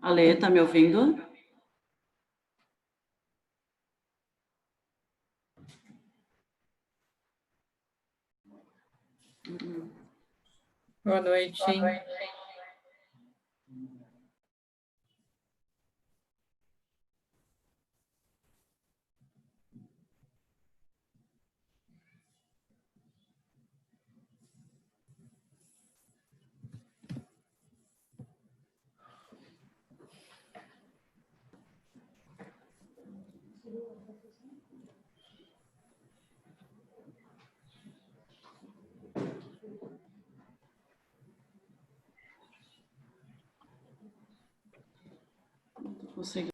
Ale, tá me ouvindo? Boa noite. Não tô conseguindo.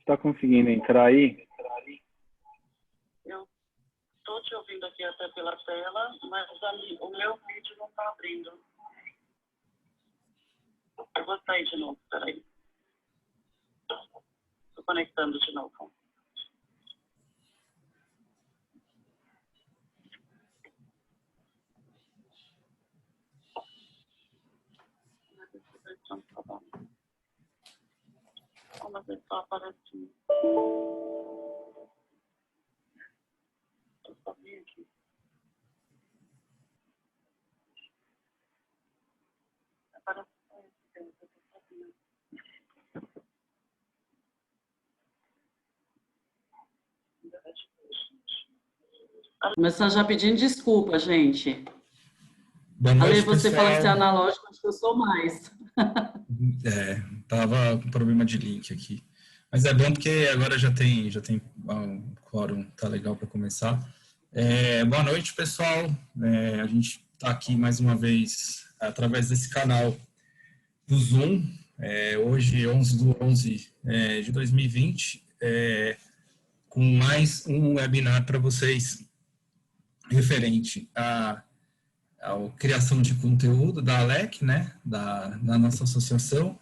Está conseguindo entrar aí? Eu estou te ouvindo aqui até pela tela, mas o meu vídeo não está abrindo. Eu vou sair de novo, peraí. Estou conectando de novo. Como é que só aparece? Eu só vim aqui. Aparece só esse tempo, eu tô sabendo. Começar já pedindo desculpa, gente. Boa noite, Ale, você pessoal. fala que você é analógico, acho que eu sou mais. Tava com problema de link aqui. Mas é bom porque agora já tem o quórum, tá legal para começar. Boa noite, pessoal. A gente está aqui mais uma vez através desse canal do Zoom, hoje, 11/11 de 2020, com mais um webinar para vocês referente à criação de conteúdo da ALEC, né, da nossa associação.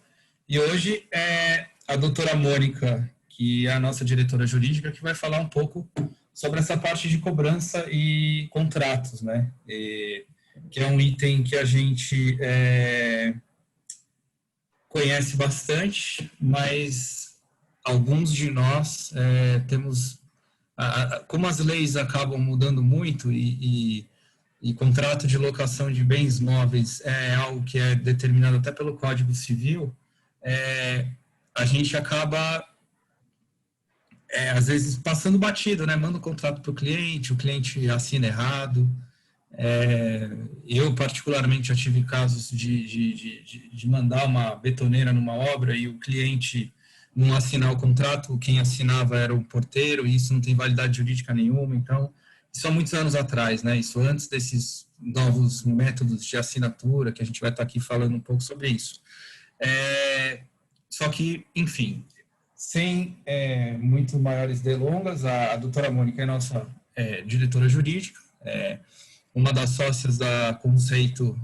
E hoje é a doutora Mônica, que é a nossa diretora jurídica, que vai falar um pouco sobre essa parte de cobrança e contratos, né, que é um item que a gente conhece bastante, mas alguns de nós temos... como as leis acabam mudando muito e contrato de locação de bens móveis é algo que é determinado até pelo Código Civil, a gente acaba, às vezes, passando batido, né? Manda o contrato para o cliente assina errado. Eu, particularmente, já tive casos de mandar uma betoneira numa obra e o cliente não assinar o contrato, quem assinava era o porteiro, e isso não tem validade jurídica nenhuma. Então, isso há muitos anos atrás, né? Isso antes desses novos métodos de assinatura, que a gente vai estar aqui falando um pouco sobre isso. Só que, enfim, sem muito maiores delongas, a doutora Mônica é nossa diretora jurídica, uma das sócias da Conceito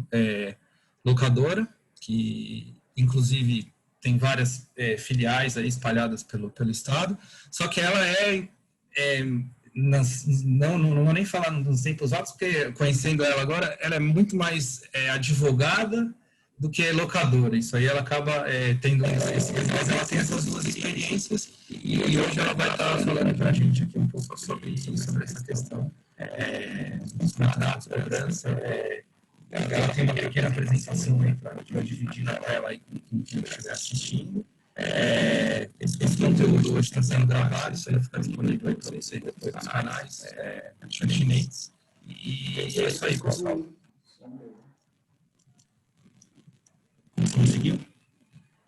Locadora, que, inclusive, tem várias filiais aí espalhadas pelo estado, só que ela não vou nem falar nos tempos altos, porque conhecendo ela agora, ela é muito mais advogada do que locadora. Isso aí ela acaba tendo mas ela tem essas duas experiências e hoje ela vai estar falando para a gente aqui um pouco sobre isso, sobre essa questão dos contratos, cobrança. Ela tem uma pequena apresentação aí para dividir na tela aí com quem estiver assistindo. Esse conteúdo hoje está sendo gravado, isso aí vai ficar disponível aí para vocês depois nos canais pertinentes. E é isso aí, pessoal. Conseguiu?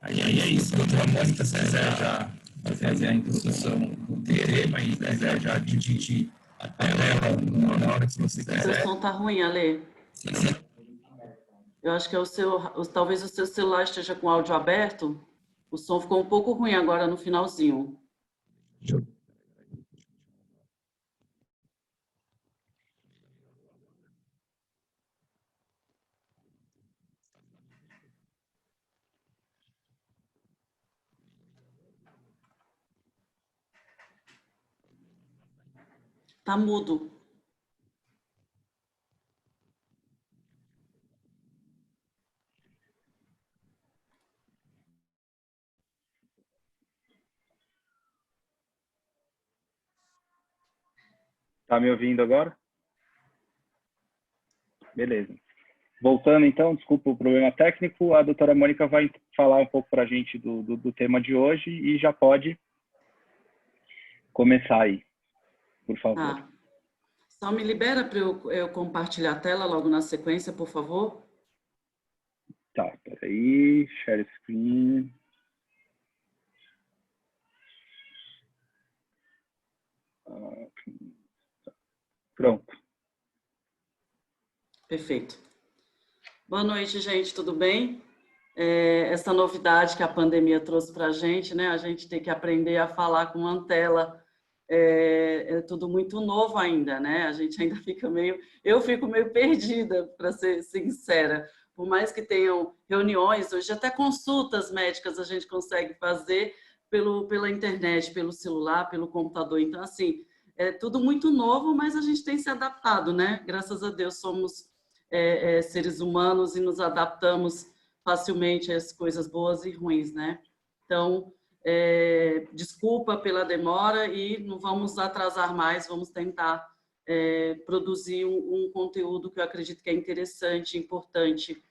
Aí é isso, doutora Mônica, se quiser já fazer a introdução do tema e quiser já dividir a tela na hora que você quiser. Seu som tá ruim, Ale. Sim. Eu acho que talvez o seu celular esteja com o áudio aberto. O som ficou um pouco ruim agora no finalzinho. Tá mudo. Tá me ouvindo agora? Beleza. Voltando, então, desculpa o problema técnico, a doutora Mônica vai falar um pouco para a gente do tema de hoje e já pode começar aí, por favor. Tá. Só me libera para eu compartilhar a tela logo na sequência, por favor? Tá, peraí, share screen. Pronto. Perfeito. Boa noite, gente, tudo bem? Essa novidade que a pandemia trouxe para a gente, né? A gente tem que aprender a falar com uma tela. É tudo muito novo ainda, né? A gente ainda fica eu fico meio perdida, para ser sincera. Por mais que tenham reuniões, hoje até consultas médicas a gente consegue fazer pela internet, pelo celular, pelo computador. Então, assim, é tudo muito novo, mas a gente tem se adaptado, né? Graças a Deus somos seres humanos e nos adaptamos facilmente às coisas boas e ruins, né? Então, desculpa pela demora e não vamos atrasar mais, vamos tentar produzir um conteúdo que eu acredito que é interessante, importante.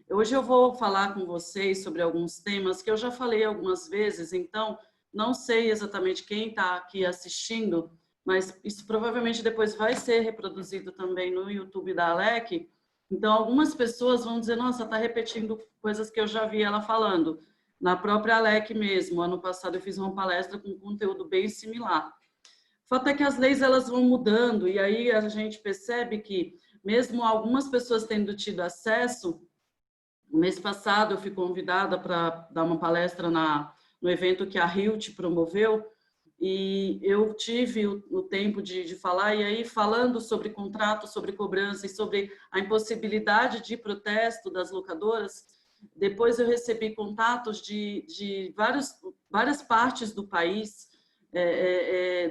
Hoje eu vou falar com vocês sobre alguns temas que eu já falei algumas vezes, então não sei exatamente quem está aqui assistindo, mas isso provavelmente depois vai ser reproduzido também no YouTube da Alec. Então, algumas pessoas vão dizer, nossa, está repetindo coisas que eu já vi ela falando. Na própria Alec mesmo, ano passado eu fiz uma palestra com conteúdo bem similar. O fato é que as leis elas vão mudando e aí a gente percebe que, mesmo algumas pessoas tendo tido acesso, no mês passado eu fui convidada para dar uma palestra no evento que a Hilt promoveu, e eu tive o tempo de falar, e aí falando sobre contrato, sobre cobrança e sobre a impossibilidade de protesto das locadoras, depois eu recebi contatos de várias partes do país,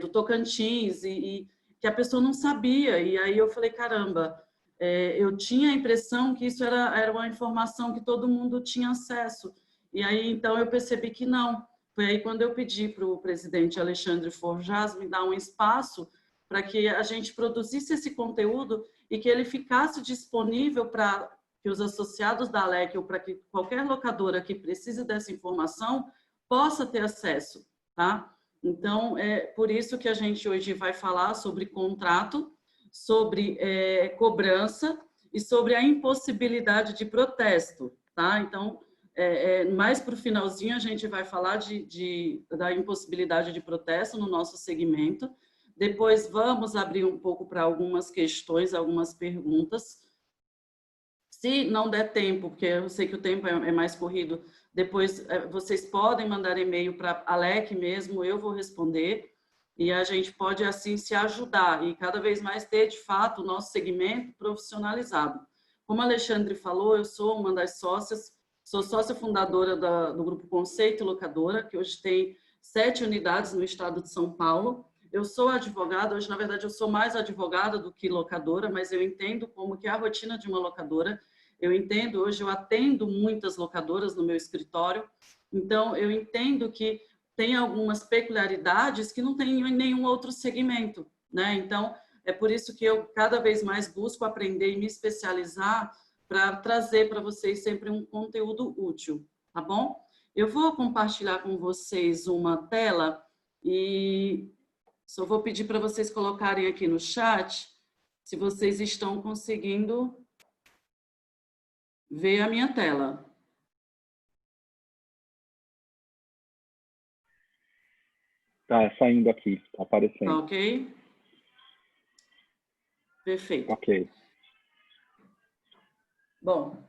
do Tocantins, e que a pessoa não sabia, e aí eu falei, caramba, eu tinha a impressão que isso era uma informação que todo mundo tinha acesso, e aí então eu percebi que não. Foi aí quando eu pedi para o presidente Alexandre Forjaz me dar um espaço para que a gente produzisse esse conteúdo e que ele ficasse disponível para que os associados da Alec ou para que qualquer locadora que precise dessa informação possa ter acesso, tá? Então, é por isso que a gente hoje vai falar sobre contrato, sobre cobrança e sobre a impossibilidade de protesto, tá? Então, mais para o finalzinho a gente vai falar da impossibilidade de protesto no nosso segmento. Depois vamos abrir um pouco para algumas questões, algumas perguntas. Se não der tempo, porque eu sei que o tempo é mais corrido, depois vocês podem mandar e-mail para a Alec mesmo, eu vou responder, e a gente pode assim se ajudar e cada vez mais ter, de fato, o nosso segmento profissionalizado. Como a Alexandre falou, eu sou uma das sócias, sou sócia fundadora do Grupo Conceito Locadora, que hoje tem 7 unidades no estado de São Paulo. Eu sou advogada, hoje, na verdade, eu sou mais advogada do que locadora, mas eu entendo como que é a rotina de uma locadora. Eu entendo, hoje eu atendo muitas locadoras no meu escritório, então eu entendo que tem algumas peculiaridades que não tem em nenhum outro segmento, né? Então, é por isso que eu cada vez mais busco aprender e me especializar para trazer para vocês sempre um conteúdo útil, tá bom? Eu vou compartilhar com vocês uma tela e só vou pedir para vocês colocarem aqui no chat se vocês estão conseguindo ver a minha tela. Tá saindo aqui, tá aparecendo. Tá ok? Perfeito. Ok. Bom,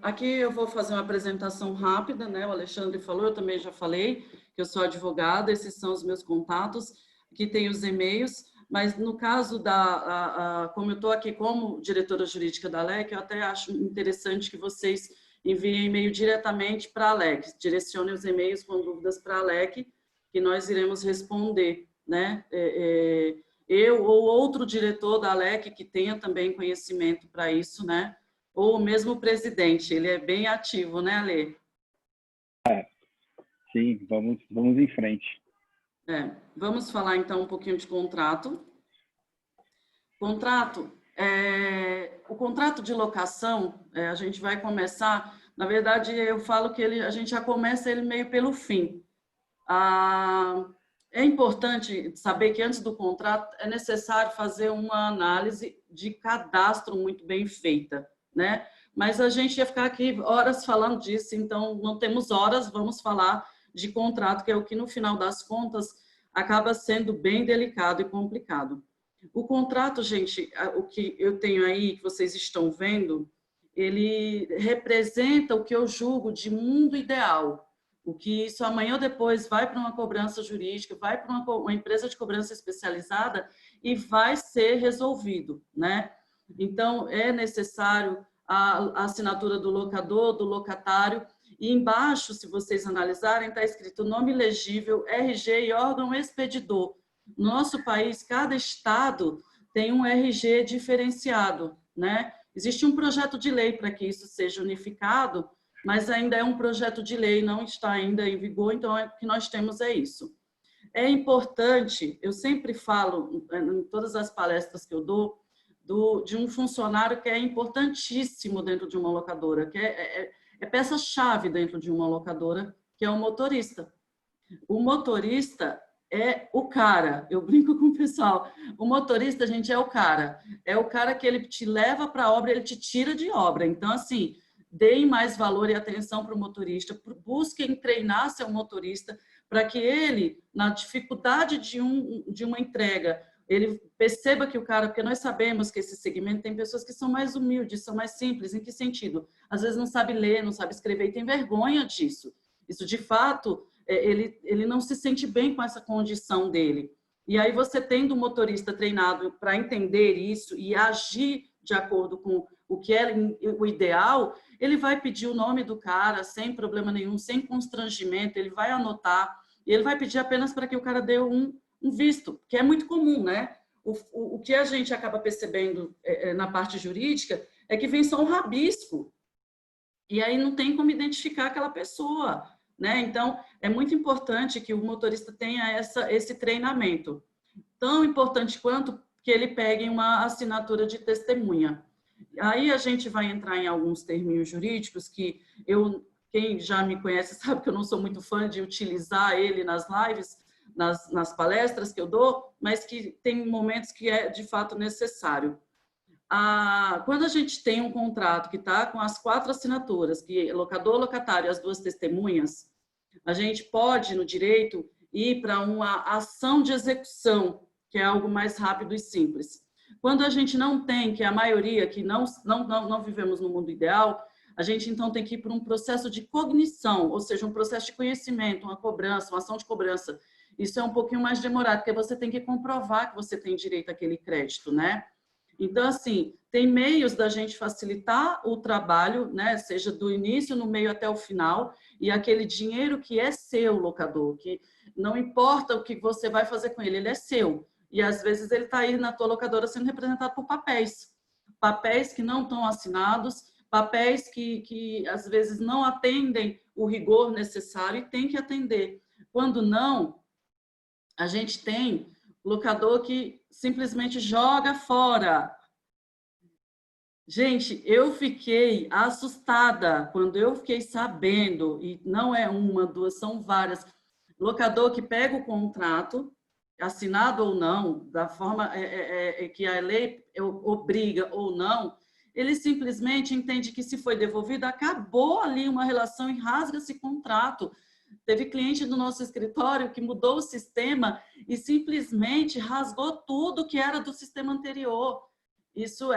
aqui eu vou fazer uma apresentação rápida, né? O Alexandre falou, eu também já falei que eu sou advogada, esses são os meus contatos, aqui tem os e-mails, mas no caso como eu estou aqui como diretora jurídica da Alec, eu até acho interessante que vocês enviem e-mail diretamente para a Alec, direcionem os e-mails com dúvidas para a Alec, que nós iremos responder, né? Eu ou outro diretor da Alec que tenha também conhecimento para isso, né? Ou mesmo o presidente, ele é bem ativo, né, Ale? Sim, vamos em frente. Vamos falar então um pouquinho de contrato. Contrato, o contrato de locação, a gente vai começar, na verdade, eu falo que a gente já começa ele meio pelo fim. É importante saber que antes do contrato é necessário fazer uma análise de cadastro muito bem feita, né? Mas a gente ia ficar aqui horas falando disso, então não temos horas, vamos falar de contrato, que é o que no final das contas acaba sendo bem delicado e complicado. O contrato, gente, o que eu tenho aí, que vocês estão vendo, ele representa o que eu julgo de mundo ideal. O que isso amanhã ou depois vai para uma cobrança jurídica, vai para uma empresa de cobrança especializada e vai ser resolvido, né? Então, é necessário a assinatura do locador, do locatário, e embaixo, se vocês analisarem, está escrito nome legível, RG e órgão expedidor. No nosso país, cada estado tem um RG diferenciado, né? Existe um projeto de lei para que isso seja unificado, mas ainda é um projeto de lei, não está ainda em vigor, então o que nós temos é isso. É importante, eu sempre falo em todas as palestras que eu dou, de um funcionário que é importantíssimo dentro de uma locadora, que é peça-chave dentro de uma locadora, que é o motorista. O motorista é o cara, eu brinco com o pessoal, o motorista, gente, é o cara que ele te leva para a obra, ele te tira de obra. Então, assim, deem mais valor e atenção para o motorista, busquem treinar seu motorista para que ele, na dificuldade de uma entrega, ele perceba que o cara, porque nós sabemos que esse segmento tem pessoas que são mais humildes, são mais simples. Em que sentido? Às vezes não sabe ler, não sabe escrever e tem vergonha disso. Isso, de fato, ele não se sente bem com essa condição dele. E aí você tendo um motorista treinado para entender isso e agir de acordo com o que é o ideal, ele vai pedir o nome do cara sem problema nenhum, sem constrangimento, ele vai anotar e ele vai pedir apenas para que o cara dê um visto, que é muito comum, né? O que a gente acaba percebendo na parte jurídica é que vem só um rabisco e aí não tem como identificar aquela pessoa, né? Então, é muito importante que o motorista tenha esse treinamento. Tão importante quanto que ele pegue uma assinatura de testemunha. Aí a gente vai entrar em alguns termos jurídicos que quem já me conhece sabe que eu não sou muito fã de utilizar ele nas lives, nas palestras que eu dou, mas que tem momentos que é de fato necessário. Quando a gente tem um contrato que está com as 4 assinaturas, que é locador, locatário e as 2 testemunhas, a gente pode, no direito, ir para uma ação de execução, que é algo mais rápido e simples. Quando a gente não tem, que é a maioria, que não vivemos no mundo ideal, a gente então tem que ir para um processo de cognição, ou seja, um processo de conhecimento, uma cobrança, uma ação de cobrança. Isso é um pouquinho mais demorado, porque você tem que comprovar que você tem direito àquele crédito, né? Então, assim, tem meios da gente facilitar o trabalho, né? Seja do início, no meio até o final, e aquele dinheiro que é seu, locador, que não importa o que você vai fazer com ele, ele é seu. E às vezes ele está aí na tua locadora sendo representado por papéis. Papéis que não estão assinados, papéis que às vezes não atendem o rigor necessário e tem que atender. Quando não, a gente tem locador que simplesmente joga fora. Gente, eu fiquei assustada quando eu fiquei sabendo, e não é uma, 2, são várias, locador que pega o contrato, assinado ou não, da forma que a lei obriga ou não, ele simplesmente entende que se foi devolvido, acabou ali uma relação e rasga-se contrato. Teve cliente do nosso escritório que mudou o sistema e simplesmente rasgou tudo que era do sistema anterior. Isso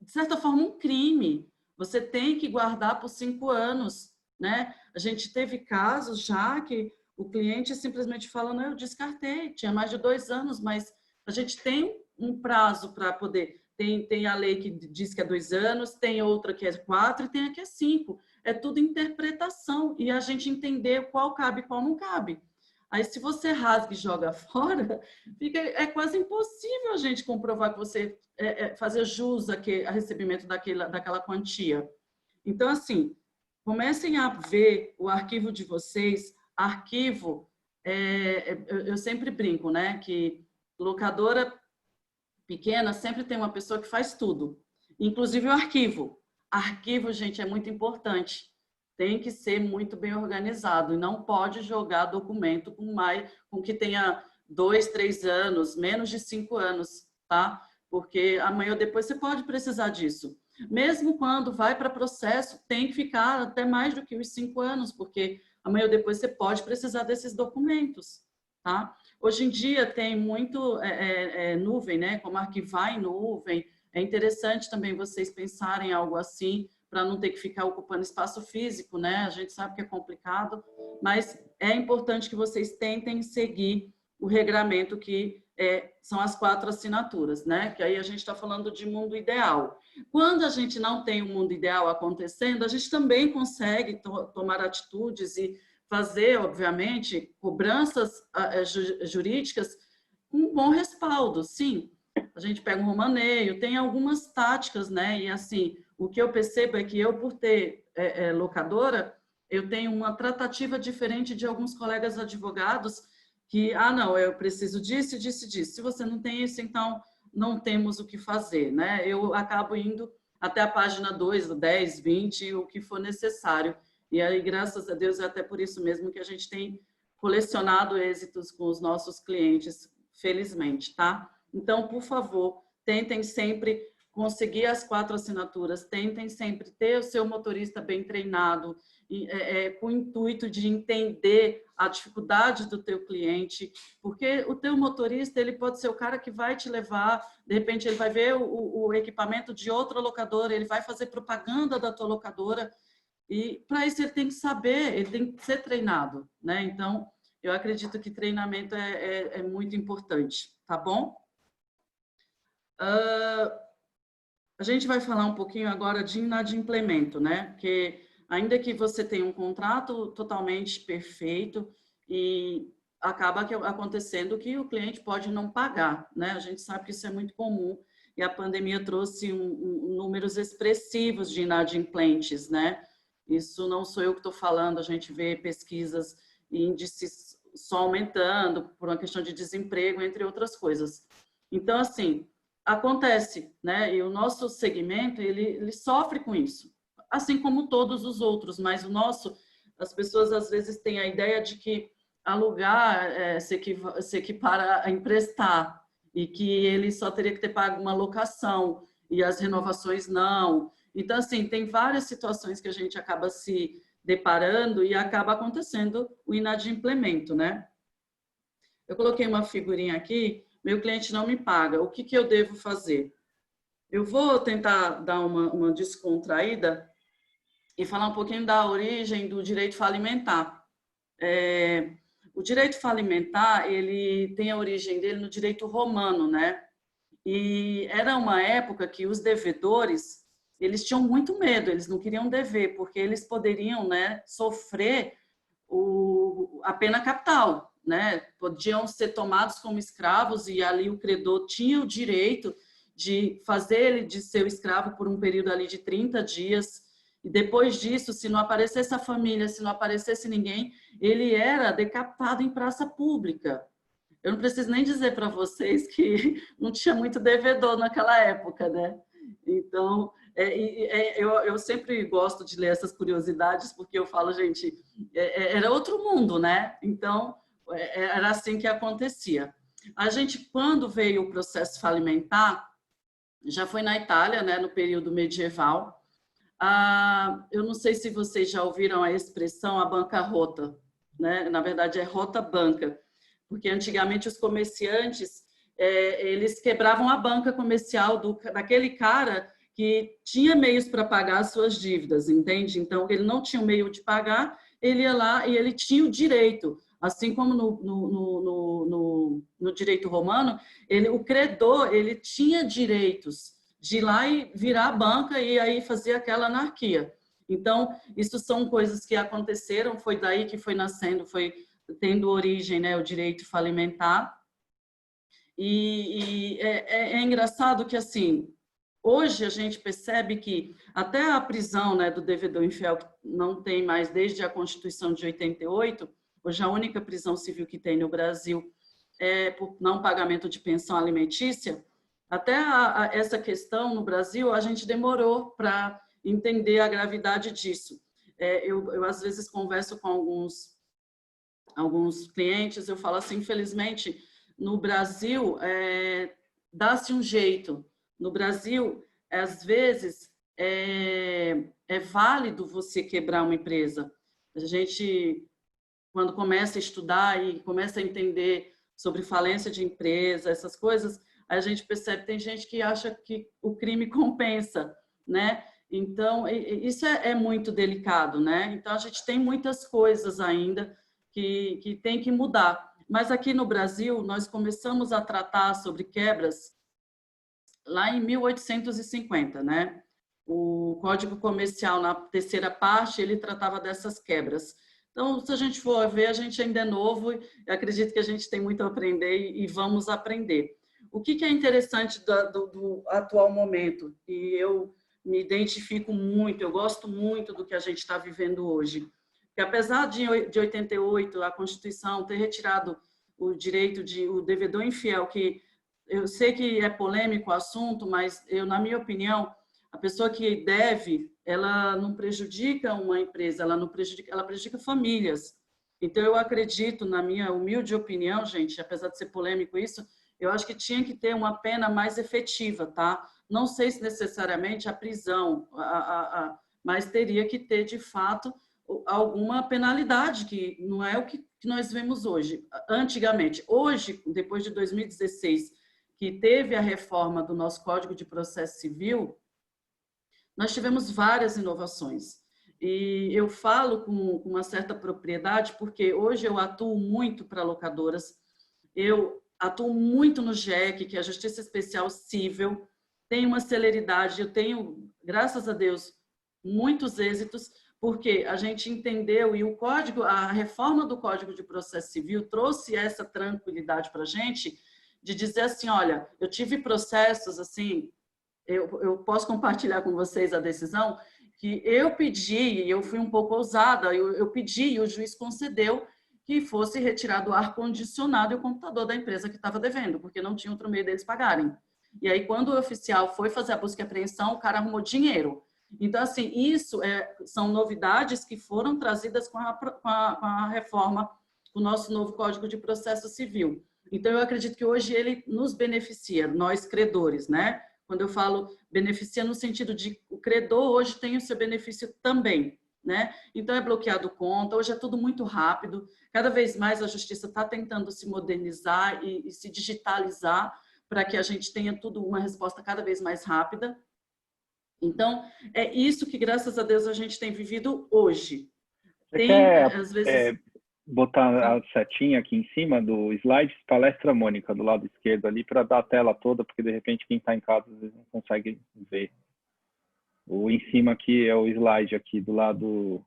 de certa forma, um crime. Você tem que guardar por 5 anos, né? A gente teve casos já que o cliente simplesmente fala, não, eu descartei, tinha mais de 2 anos, mas a gente tem um prazo para poder. Tem a lei que diz que é 2 anos, tem outra que é 4 e tem a que é 5. É tudo interpretação e a gente entender qual cabe e qual não cabe. Aí, se você rasga e joga fora, é quase impossível a gente comprovar que você fazer jus a recebimento daquela quantia. Então, assim, comecem a ver o arquivo de vocês. Arquivo, eu sempre brinco, né? Que locadora pequena, sempre tem uma pessoa que faz tudo, inclusive o arquivo. Arquivo, gente, é muito importante. Tem que ser muito bem organizado e não pode jogar documento com que tenha 2, 3 anos, menos de 5 anos, tá? Porque amanhã ou depois você pode precisar disso. Mesmo quando vai para processo, tem que ficar até mais do que os 5 anos, porque amanhã ou depois você pode precisar desses documentos, tá? Hoje em dia tem muito nuvem, né? Como arquivar em nuvem. É interessante também vocês pensarem em algo assim, para não ter que ficar ocupando espaço físico, né? A gente sabe que é complicado, mas é importante que vocês tentem seguir o regramento que são as 4 assinaturas, né? Que aí a gente está falando de mundo ideal. Quando a gente não tem um mundo ideal acontecendo, a gente também consegue tomar atitudes e fazer, obviamente, cobranças jurídicas com um bom respaldo, sim. A gente pega um romaneio, tem algumas táticas, né? E assim, o que eu percebo é que eu, por ter locadora, eu tenho uma tratativa diferente de alguns colegas advogados que, não, eu preciso disso, disso, disso. Se você não tem isso, então não temos o que fazer, né? Eu acabo indo até a página 2, 10, 20, o que for necessário. E aí, graças a Deus, é até por isso mesmo que a gente tem colecionado êxitos com os nossos clientes, felizmente, tá? Então, por favor, tentem sempre conseguir as 4 assinaturas, tentem sempre ter o seu motorista bem treinado, com o intuito de entender a dificuldade do teu cliente, porque o teu motorista, ele pode ser o cara que vai te levar, de repente ele vai ver o equipamento de outra locadora, ele vai fazer propaganda da tua locadora, e para isso ele tem que saber, ele tem que ser treinado, né? Então, eu acredito que treinamento é muito importante, tá bom? A gente vai falar um pouquinho agora de inadimplemento, né? Porque ainda que você tenha um contrato totalmente perfeito e acaba acontecendo que o cliente pode não pagar, né? A gente sabe que isso é muito comum e a pandemia trouxe números expressivos de inadimplentes, né? Isso não sou eu que estou falando, a gente vê pesquisas e índices só aumentando por uma questão de desemprego, entre outras coisas. Então, assim, acontece, né? E o nosso segmento, ele sofre com isso, assim como todos os outros, mas o nosso, as pessoas às vezes têm a ideia de que alugar se equipara a emprestar e que ele só teria que ter pago uma locação e as renovações não. Então, assim, tem várias situações que a gente acaba se deparando e acaba acontecendo o inadimplemento, né? Eu coloquei uma figurinha aqui, meu cliente não me paga, o que eu devo fazer? Eu vou tentar dar uma descontraída e falar um pouquinho da origem do direito falimentar. O direito falimentar, ele tem a origem dele no direito romano, né? E era uma época que os devedores, eles tinham muito medo, eles não queriam dever, porque eles poderiam, né, sofrer a pena capital, né? Podiam ser tomados como escravos e ali o credor tinha o direito de fazer ele de seu escravo por um período ali de 30 dias. E depois disso, se não aparecesse a família, se não aparecesse ninguém, ele era decapitado em praça pública. Eu não preciso nem dizer para vocês que não tinha muito devedor naquela época, né? Então, eu sempre gosto de ler essas curiosidades, porque eu falo, gente, era outro mundo, né? Então, era assim que acontecia. A gente, quando veio o processo falimentar, já foi na Itália, né, no período medieval. Eu não sei se vocês já ouviram a expressão a bancarrota, né? Na verdade, é rota banca, porque antigamente os comerciantes, eles quebravam a banca comercial daquele cara que tinha meios para pagar as suas dívidas, entende? Então, ele não tinha o meio de pagar, ele ia lá e ele tinha o direito, assim como no direito romano, o credor, ele tinha direitos de ir lá e virar a banca e aí fazer aquela anarquia. Então, isso são coisas que aconteceram, foi daí que foi nascendo, foi tendo origem, né, o direito falimentar. E é engraçado que, assim, hoje a gente percebe que até a prisão, né, do devedor infiel, que não tem mais desde a Constituição de 88, hoje a única prisão civil que tem no Brasil é por não pagamento de pensão alimentícia, Até essa questão no Brasil, a gente demorou para entender a gravidade disso. Eu, às vezes, converso com alguns clientes, eu falo assim, infelizmente, no Brasil, dá-se um jeito. No Brasil, às vezes, é válido você quebrar uma empresa. A gente, quando começa a estudar e começa a entender sobre falência de empresa, essas coisas, a gente percebe que tem gente que acha que o crime compensa, né? Então, isso é muito delicado, né? Então, a gente tem muitas coisas ainda que tem que mudar. Mas aqui no Brasil, nós começamos a tratar sobre quebras lá em 1850, né? O Código Comercial, na terceira parte, ele tratava dessas quebras. Então, se a gente for ver, a gente ainda é novo, e acredito que a gente tem muito a aprender e vamos aprender. O que é interessante do atual momento, e eu me identifico muito, eu gosto muito do que a gente está vivendo hoje, que apesar de 88, a Constituição ter retirado o direito de o devedor infiel, que eu sei que é polêmico o assunto, mas eu, na minha opinião, a pessoa que deve, ela não prejudica uma empresa, ela prejudica famílias. Então, eu acredito, na minha humilde opinião, gente, apesar de ser polêmico isso, eu acho que tinha que ter uma pena mais efetiva, tá? Não sei se necessariamente a prisão, mas teria que ter, de fato, alguma penalidade, que não é o que nós vemos hoje, antigamente. Hoje, depois de 2016, que teve a reforma do nosso Código de Processo Civil, nós tivemos várias inovações. E eu falo com uma certa propriedade, porque hoje eu atuo muito para locadoras, eu atuo muito no JEC, que é a Justiça Especial Cível, tenho uma celeridade, eu tenho, graças a Deus, muitos êxitos, porque a gente entendeu e a reforma do Código de Processo Civil trouxe essa tranquilidade para a gente de dizer assim, olha, eu tive processos assim, eu posso compartilhar com vocês a decisão que eu pedi, e eu fui um pouco ousada, eu pedi e o juiz concedeu que fosse retirado o ar-condicionado e o computador da empresa que estava devendo, porque não tinha outro meio deles pagarem. E aí, quando o oficial foi fazer a busca e apreensão, o cara arrumou dinheiro. Então, assim, isso são novidades que foram trazidas com a reforma do nosso novo Código de Processo Civil. Então, eu acredito que hoje ele nos beneficia, nós credores, né? Quando eu falo beneficia no sentido de o credor hoje tem o seu benefício também, né? Então, é bloqueado conta, hoje é tudo muito rápido, cada vez mais a justiça está tentando se modernizar e se digitalizar para que a gente tenha tudo uma resposta cada vez mais rápida. Então, é isso que, graças a Deus, a gente tem vivido hoje. Você quer às vezes botar a setinha aqui em cima do slide, palestra Mônica, do lado esquerdo ali, para dar a tela toda, porque de repente quem está em casa às vezes não consegue ver. O em cima aqui é o slide aqui, do lado...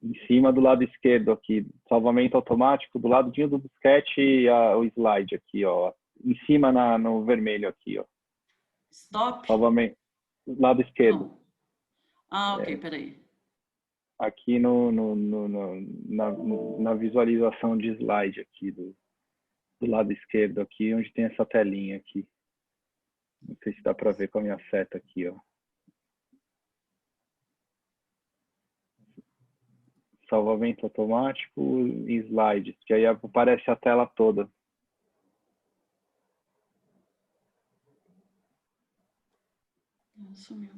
Em cima do lado esquerdo aqui, salvamento automático, do ladinho do disquete, o slide aqui, ó. Em cima no vermelho aqui, ó. Stop? Salvamento. Lado esquerdo. Não. Ah, ok, peraí. Aqui na visualização de slide aqui, do lado esquerdo aqui, onde tem essa telinha aqui. Não sei se dá para ver com a minha seta aqui, ó. Salvamento automático e slides, que aí aparece a tela toda. Sumiu.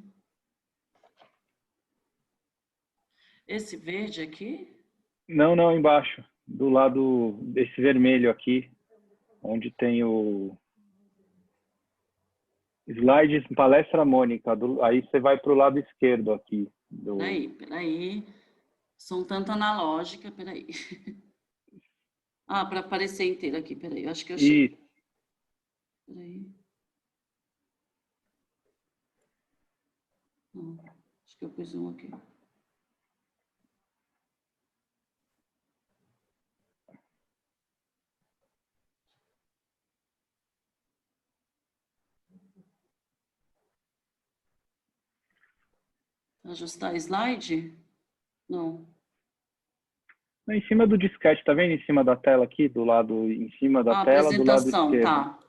Esse verde aqui? Não, embaixo. Do lado desse vermelho aqui, onde tem o slides, palestra Mônica. Aí você vai para o lado esquerdo aqui. Peraí. Sou um tanto analógica, peraí. Ah, para aparecer inteiro aqui, peraí. Acho que eu achei. Peraí. Não, acho que eu pus um aqui. Ajustar slide? Não. Em cima do disquete, tá vendo? Em cima da tela aqui, do lado, em cima da tela, do lado esquerdo. Tá.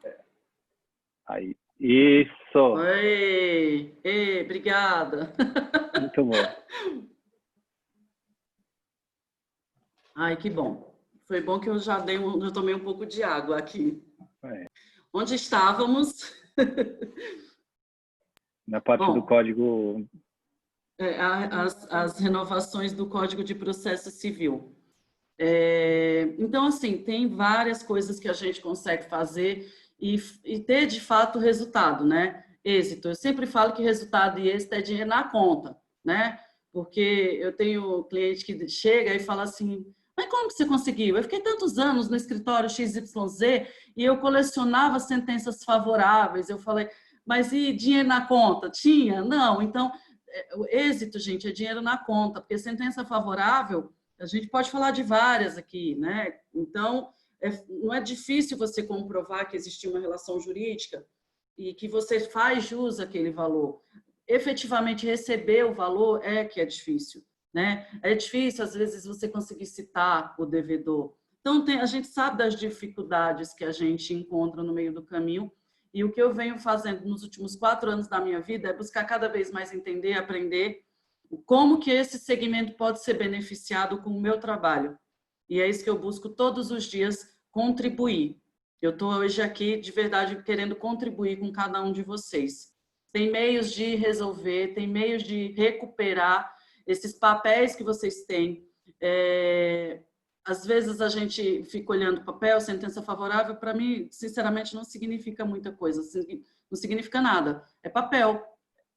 Aí, Isso. Oi, obrigada. Muito bom. Ai, que bom. Foi bom que eu já tomei um pouco de água aqui. Onde estávamos? Na parte do código... As renovações do Código de Processo Civil. Então, assim, tem várias coisas que a gente consegue fazer e ter, de fato, resultado, né? Êxito. Eu sempre falo que resultado e êxito é dinheiro na conta, né? Porque eu tenho cliente que chega e fala assim, mas como que você conseguiu? Eu fiquei tantos anos no escritório XYZ e eu colecionava sentenças favoráveis. Eu falei, mas e dinheiro na conta? Tinha? Não. Então, o êxito, gente, é dinheiro na conta, porque sentença favorável, a gente pode falar de várias aqui, né? Então, não é difícil você comprovar que existiu uma relação jurídica e que você faz jus àquele valor. Efetivamente receber o valor que é difícil, né? É difícil, às vezes, você conseguir citar o devedor. Então, a gente sabe das dificuldades que a gente encontra no meio do caminho, e o que eu venho fazendo nos últimos 4 anos da minha vida é buscar cada vez mais entender, aprender como que esse segmento pode ser beneficiado com o meu trabalho. E é isso que eu busco todos os dias, contribuir. Eu estou hoje aqui, de verdade, querendo contribuir com cada um de vocês. Tem meios de resolver, tem meios de recuperar esses papéis que vocês têm. Às vezes a gente fica olhando papel, sentença favorável, para mim, sinceramente, não significa muita coisa, não significa nada. É papel.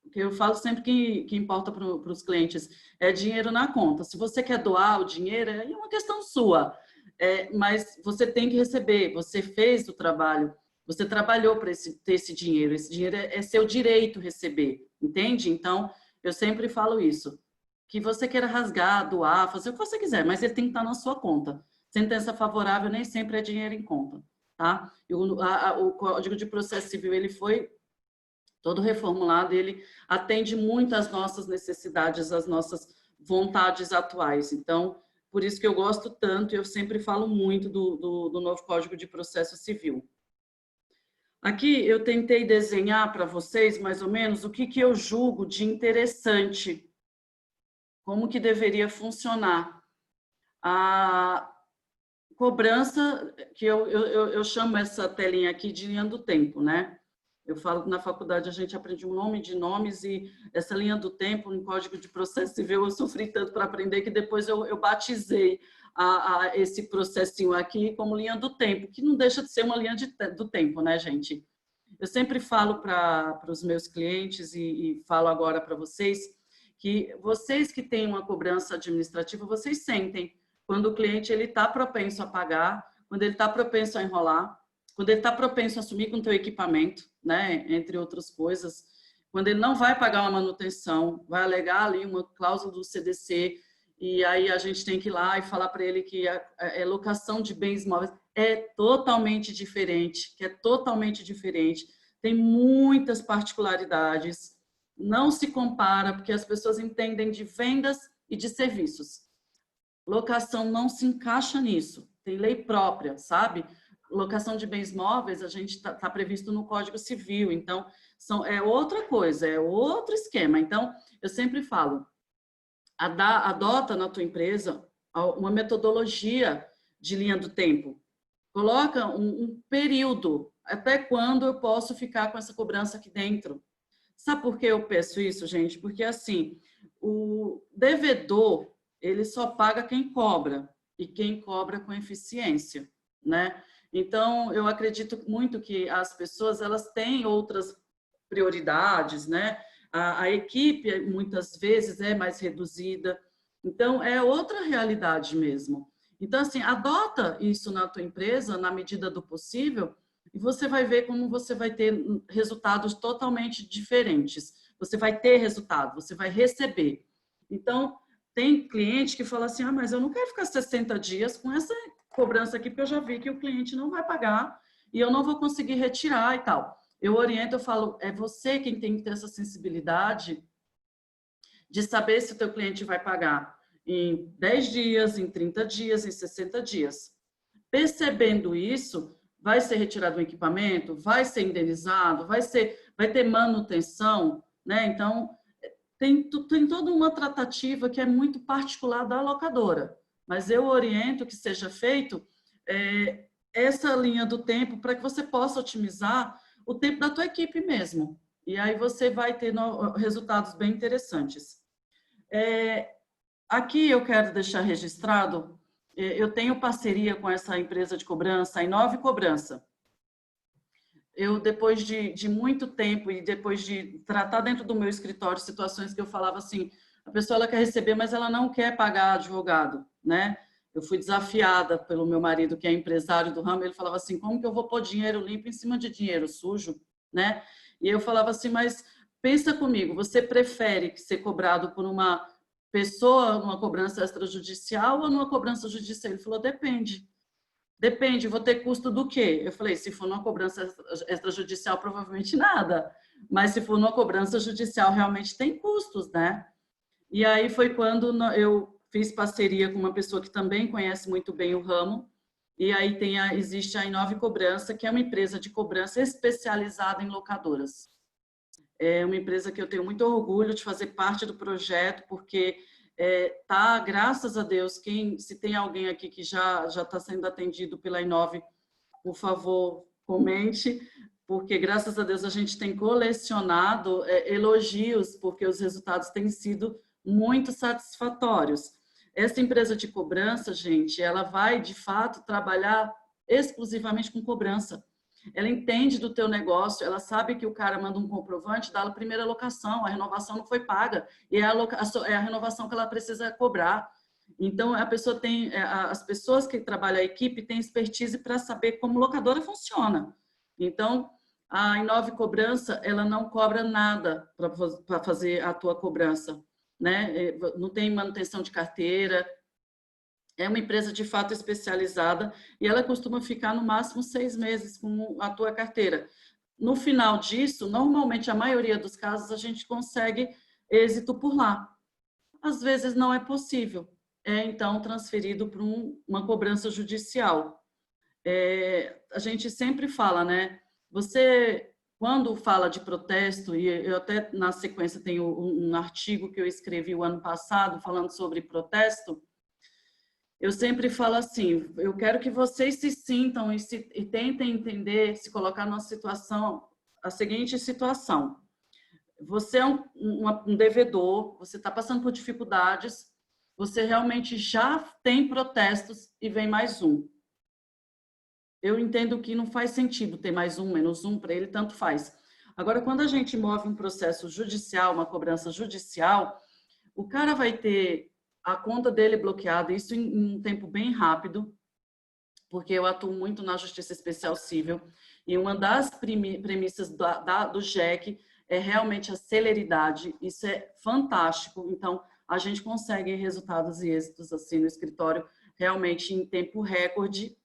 O que eu falo sempre que importa para os clientes é dinheiro na conta. Se você quer doar o dinheiro, é uma questão sua, mas você tem que receber, você fez o trabalho, você trabalhou para ter esse dinheiro é seu direito receber, entende? Então, eu sempre falo isso. Que você queira rasgar, doar, fazer o que você quiser, mas ele tem que estar na sua conta. Sentença favorável nem sempre é dinheiro em conta, tá? O Código de Processo Civil, ele foi todo reformulado, ele atende muito às nossas necessidades, às nossas vontades atuais. Então, por isso que eu gosto tanto e eu sempre falo muito do novo Código de Processo Civil. Aqui eu tentei desenhar para vocês, mais ou menos, o que eu julgo de interessante, como que deveria funcionar. A cobrança, que eu chamo essa telinha aqui de linha do tempo, né? Eu falo que na faculdade a gente aprende um nome de nomes e essa linha do tempo, no Código de Processo Civil, eu sofri tanto para aprender que depois eu batizei esse processinho aqui como linha do tempo, que não deixa de ser uma linha do tempo, né, gente? Eu sempre falo para os meus clientes e falo agora para vocês, que vocês que têm uma cobrança administrativa, vocês sentem quando o cliente está propenso a pagar, quando ele está propenso a enrolar, quando ele está propenso a assumir com o teu equipamento, né, entre outras coisas, quando ele não vai pagar uma manutenção, vai alegar ali uma cláusula do CDC, e aí a gente tem que ir lá e falar para ele que a locação de bens móveis é totalmente diferente, tem muitas particularidades, não se compara, porque as pessoas entendem de vendas e de serviços. Locação não se encaixa nisso, tem lei própria, sabe? Locação de bens móveis, a gente está previsto no Código Civil, então é outra coisa, é outro esquema. Então, eu sempre falo, adota na tua empresa uma metodologia de linha do tempo. Coloca um período, até quando eu posso ficar com essa cobrança aqui dentro. Sabe por que eu peço isso, gente? Porque, assim, o devedor, ele só paga quem cobra, e quem cobra com eficiência, né? Então, eu acredito muito que as pessoas, elas têm outras prioridades, né? A equipe, muitas vezes, é mais reduzida. Então, é outra realidade mesmo. Então, assim, adota isso na tua empresa, na medida do possível, e você vai ver como você vai ter resultados totalmente diferentes. Você vai ter resultado, você vai receber. Então, tem cliente que fala assim, mas eu não quero ficar 60 dias com essa cobrança aqui, porque eu já vi que o cliente não vai pagar e eu não vou conseguir retirar e tal. Eu oriento, eu falo, é você quem tem que ter essa sensibilidade de saber se o teu cliente vai pagar em 10 dias, em 30 dias, em 60 dias. Percebendo isso, vai ser retirado um equipamento, vai ser indenizado, vai ter manutenção, né? Então, tem toda uma tratativa que é muito particular da locadora, mas eu oriento que seja feito essa linha do tempo para que você possa otimizar o tempo da tua equipe mesmo. E aí você vai ter resultados bem interessantes. Aqui eu quero deixar registrado, eu tenho parceria com essa empresa de cobrança, a Inove Cobrança. Eu, depois de muito tempo e depois de tratar dentro do meu escritório situações que eu falava assim, a pessoa ela quer receber, mas ela não quer pagar advogado, né? Eu fui desafiada pelo meu marido, que é empresário do ramo, ele falava assim, como que eu vou pôr dinheiro limpo em cima de dinheiro sujo, né? E eu falava assim, mas pensa comigo, você prefere ser cobrado por uma pessoa numa cobrança extrajudicial ou numa cobrança judicial? Ele falou, depende. Depende, vou ter custo do quê? Eu falei, se for numa cobrança extrajudicial, provavelmente nada. Mas se for numa cobrança judicial, realmente tem custos, né? E aí foi quando eu fiz parceria com uma pessoa que também conhece muito bem o ramo. E aí existe a Inove Cobrança, que é uma empresa de cobrança especializada em locadoras. É uma empresa que eu tenho muito orgulho de fazer parte do projeto, porque graças a Deus, se tem alguém aqui que já está sendo atendido pela Inove, por favor, comente, porque graças a Deus a gente tem colecionado elogios, porque os resultados têm sido muito satisfatórios. Essa empresa de cobrança, gente, ela vai, de fato, trabalhar exclusivamente com cobrança. Ela entende do teu negócio, ela sabe que o cara manda um comprovante da primeira locação, a renovação não foi paga, e é a renovação que ela precisa cobrar. Então, as pessoas que trabalham a equipe têm expertise para saber como locadora funciona. Então, a Inove Cobrança, ela não cobra nada para fazer a tua cobrança, né? Não tem manutenção de carteira. É uma empresa de fato especializada e ela costuma ficar no máximo 6 meses com a tua carteira. No final disso, normalmente a maioria dos casos a gente consegue êxito por lá. Às vezes não é possível, então transferido para uma cobrança judicial. A gente sempre fala, né? Você, quando fala de protesto, e eu até na sequência tenho um artigo que eu escrevi o ano passado falando sobre protesto, eu sempre falo assim, eu quero que vocês se sintam e tentem entender, se colocar numa situação, a seguinte situação. Você é um devedor, você está passando por dificuldades, você realmente já tem protestos e vem mais um. Eu entendo que não faz sentido ter mais um, menos um, para ele tanto faz. Agora, quando a gente move um processo judicial, uma cobrança judicial, o cara vai ter a conta dele bloqueada, isso em um tempo bem rápido, porque eu atuo muito na Justiça Especial Civil, e uma das premissas do JEC é realmente a celeridade, isso é fantástico, então a gente consegue resultados e êxitos assim no escritório, realmente em tempo recorde,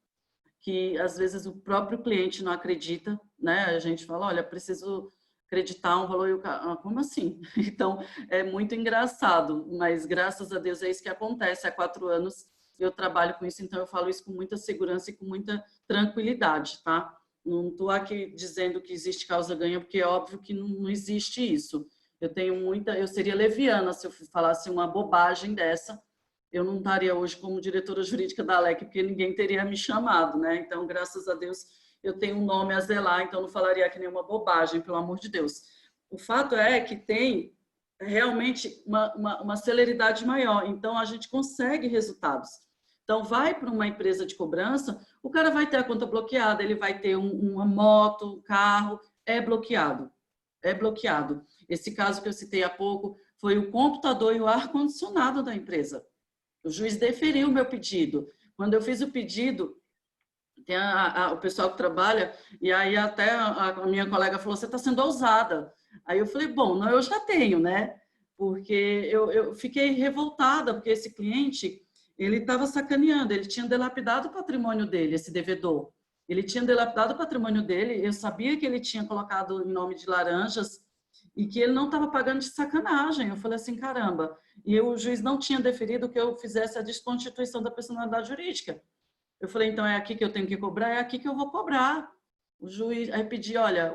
que às vezes o próprio cliente não acredita, né? A gente fala, olha, preciso acreditar um valor e o cara, como assim? Então, é muito engraçado, mas graças a Deus é isso que acontece. Há 4 anos eu trabalho com isso, então eu falo isso com muita segurança e com muita tranquilidade, tá? Não estou aqui dizendo que existe causa-ganha, porque é óbvio que não existe isso. Eu seria leviana se eu falasse uma bobagem dessa, eu não estaria hoje como diretora jurídica da ALEC, porque ninguém teria me chamado, né? Então, graças a Deus, eu tenho um nome a zelar, então não falaria que nenhuma bobagem, pelo amor de Deus. O fato é que tem realmente uma celeridade maior, então a gente consegue resultados. Então, vai para uma empresa de cobrança, o cara vai ter a conta bloqueada, ele vai ter uma moto, um carro, é bloqueado. É bloqueado. Esse caso que eu citei há pouco foi o computador e o ar-condicionado da empresa. O juiz deferiu o meu pedido. Quando eu fiz o pedido, tem o pessoal que trabalha, e aí até a minha colega falou, você está sendo ousada. Aí eu falei, bom, não, eu já tenho, né? Porque eu fiquei revoltada, porque esse cliente, ele estava sacaneando, ele tinha dilapidado o patrimônio dele, esse devedor. Ele tinha dilapidado o patrimônio dele, eu sabia que ele tinha colocado em nome de laranjas e que ele não estava pagando de sacanagem. Eu falei assim, caramba. E o juiz não tinha deferido que eu fizesse a desconstituição da personalidade jurídica. Eu falei, então é aqui que eu tenho que cobrar? É aqui que eu vou cobrar. O juiz, aí pedi, olha,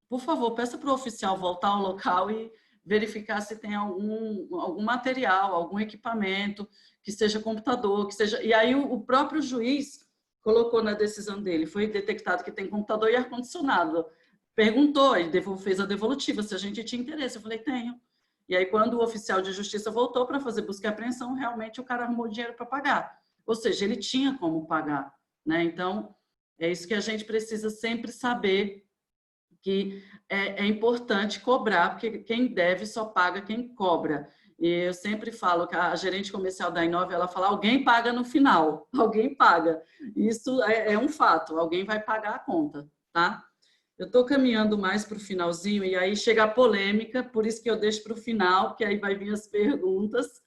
por favor, peça para o oficial voltar ao local e verificar se tem algum material, algum equipamento, que seja computador, que seja... E aí o próprio juiz colocou na decisão dele, foi detectado que tem computador e ar-condicionado. Perguntou, ele fez a devolutiva, se a gente tinha interesse. Eu falei, tenho. E aí, quando o oficial de justiça voltou para fazer busca e apreensão, realmente o cara arrumou dinheiro para pagar. Ou seja, ele tinha como pagar, né? Então, é isso que a gente precisa sempre saber, que é importante cobrar, porque quem deve só paga quem cobra. E eu sempre falo que a gerente comercial da Inove, ela fala, alguém paga no final, alguém paga. Isso é um fato, alguém vai pagar a conta, tá? Eu estou caminhando mais para o finalzinho e aí chega a polêmica, por isso que eu deixo para o final, porque aí vai vir as perguntas.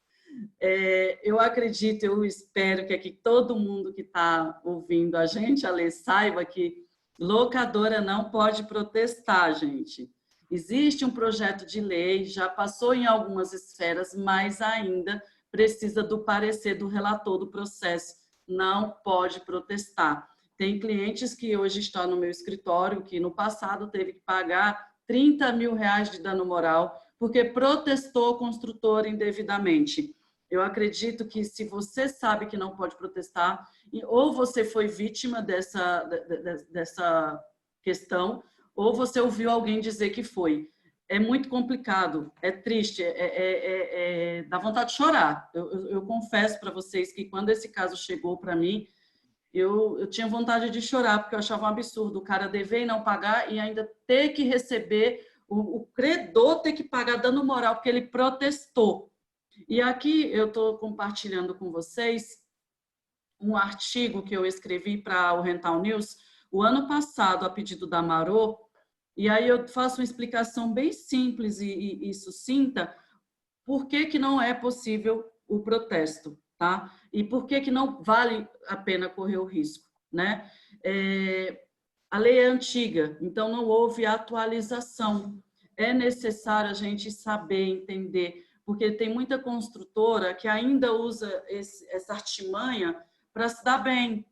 Eu acredito, eu espero que aqui todo mundo que está ouvindo a gente, Alê, saiba que locadora não pode protestar, gente. Existe um projeto de lei, já passou em algumas esferas, mas ainda precisa do parecer do relator do processo. Não pode protestar. Tem clientes que hoje estão no meu escritório, que no passado teve que pagar R$30 mil de dano moral, porque protestou o construtor indevidamente. Eu acredito que se você sabe que não pode protestar, ou você foi vítima dessa questão, ou você ouviu alguém dizer que foi. É muito complicado, é triste, dá vontade de chorar. Eu confesso para vocês que quando esse caso chegou para mim, eu tinha vontade de chorar, porque eu achava um absurdo o cara dever e não pagar e ainda ter que receber, o credor ter que pagar dano moral, porque ele protestou. E aqui eu estou compartilhando com vocês um artigo que eu escrevi para o Rental News o ano passado, a pedido da Marô, e aí eu faço uma explicação bem simples e sucinta por que não é possível o protesto, tá? E por que não vale a pena correr o risco, né? A lei é antiga, então não houve atualização. É necessário a gente saber, entender, porque tem muita construtora que ainda usa essa artimanha para se dar bem.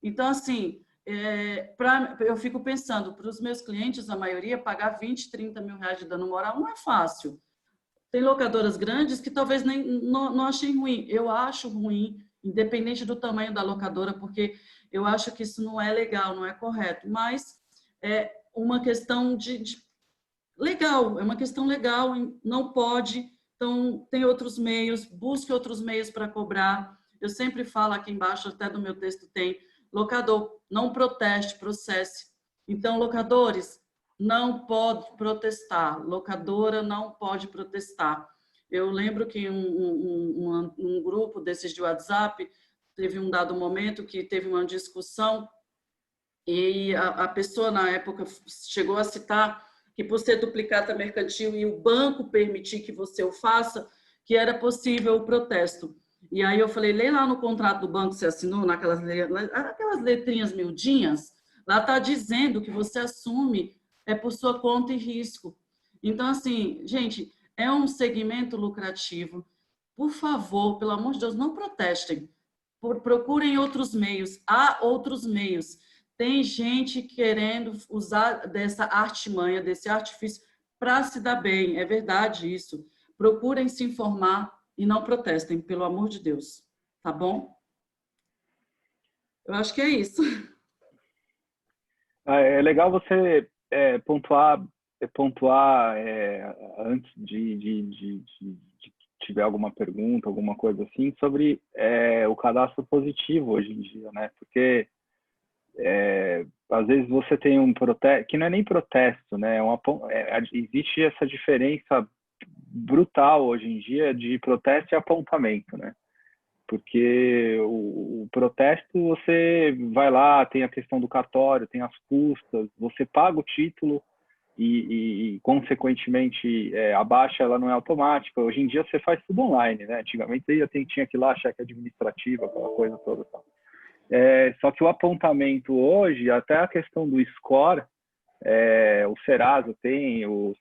Então, assim, eu fico pensando, para os meus clientes, a maioria, pagar 20, 30 mil reais de dano moral não é fácil. Tem locadoras grandes que talvez não achem ruim. Eu acho ruim, independente do tamanho da locadora, porque eu acho que isso não é legal, não é correto. Mas é uma questão legal, é uma questão legal, não pode. Então, tem outros meios, busque outros meios para cobrar. Eu sempre falo aqui embaixo, até do meu texto tem, locador, não proteste, processe. Então, locadores, não pode protestar, locadora não pode protestar. Eu lembro que um grupo desses de WhatsApp teve um dado momento que teve uma discussão e a pessoa na época chegou a citar que por ser duplicata mercantil e o banco permitir que você o faça, que era possível o protesto. E aí eu falei, lê lá no contrato do banco que você assinou, aquelas letrinhas miudinhas, lá está dizendo que você assume por sua conta e risco. Então, assim, gente, é um segmento lucrativo. Por favor, pelo amor de Deus, não protestem. Procurem outros meios. Há outros meios. Tem gente querendo usar dessa artimanha, desse artifício, para se dar bem. É verdade isso. Procurem se informar e não protestem, pelo amor de Deus. Tá bom? Eu acho que é isso. É legal você pontuar antes de tiver alguma pergunta, alguma coisa assim, sobre o cadastro positivo hoje em dia, né? Porque às vezes você tem um protesto, que não é nem protesto, né? Existe essa diferença brutal hoje em dia de protesto e apontamento, né? Porque o protesto, você vai lá, tem a questão do cartório, tem as custas, você paga o título e consequentemente, a baixa ela não é automática. Hoje em dia você faz tudo online, né? Antigamente tinha que ir lá, cheque administrativo, aquela coisa toda. Só que o apontamento hoje, até a questão do score, o Serasa tem, o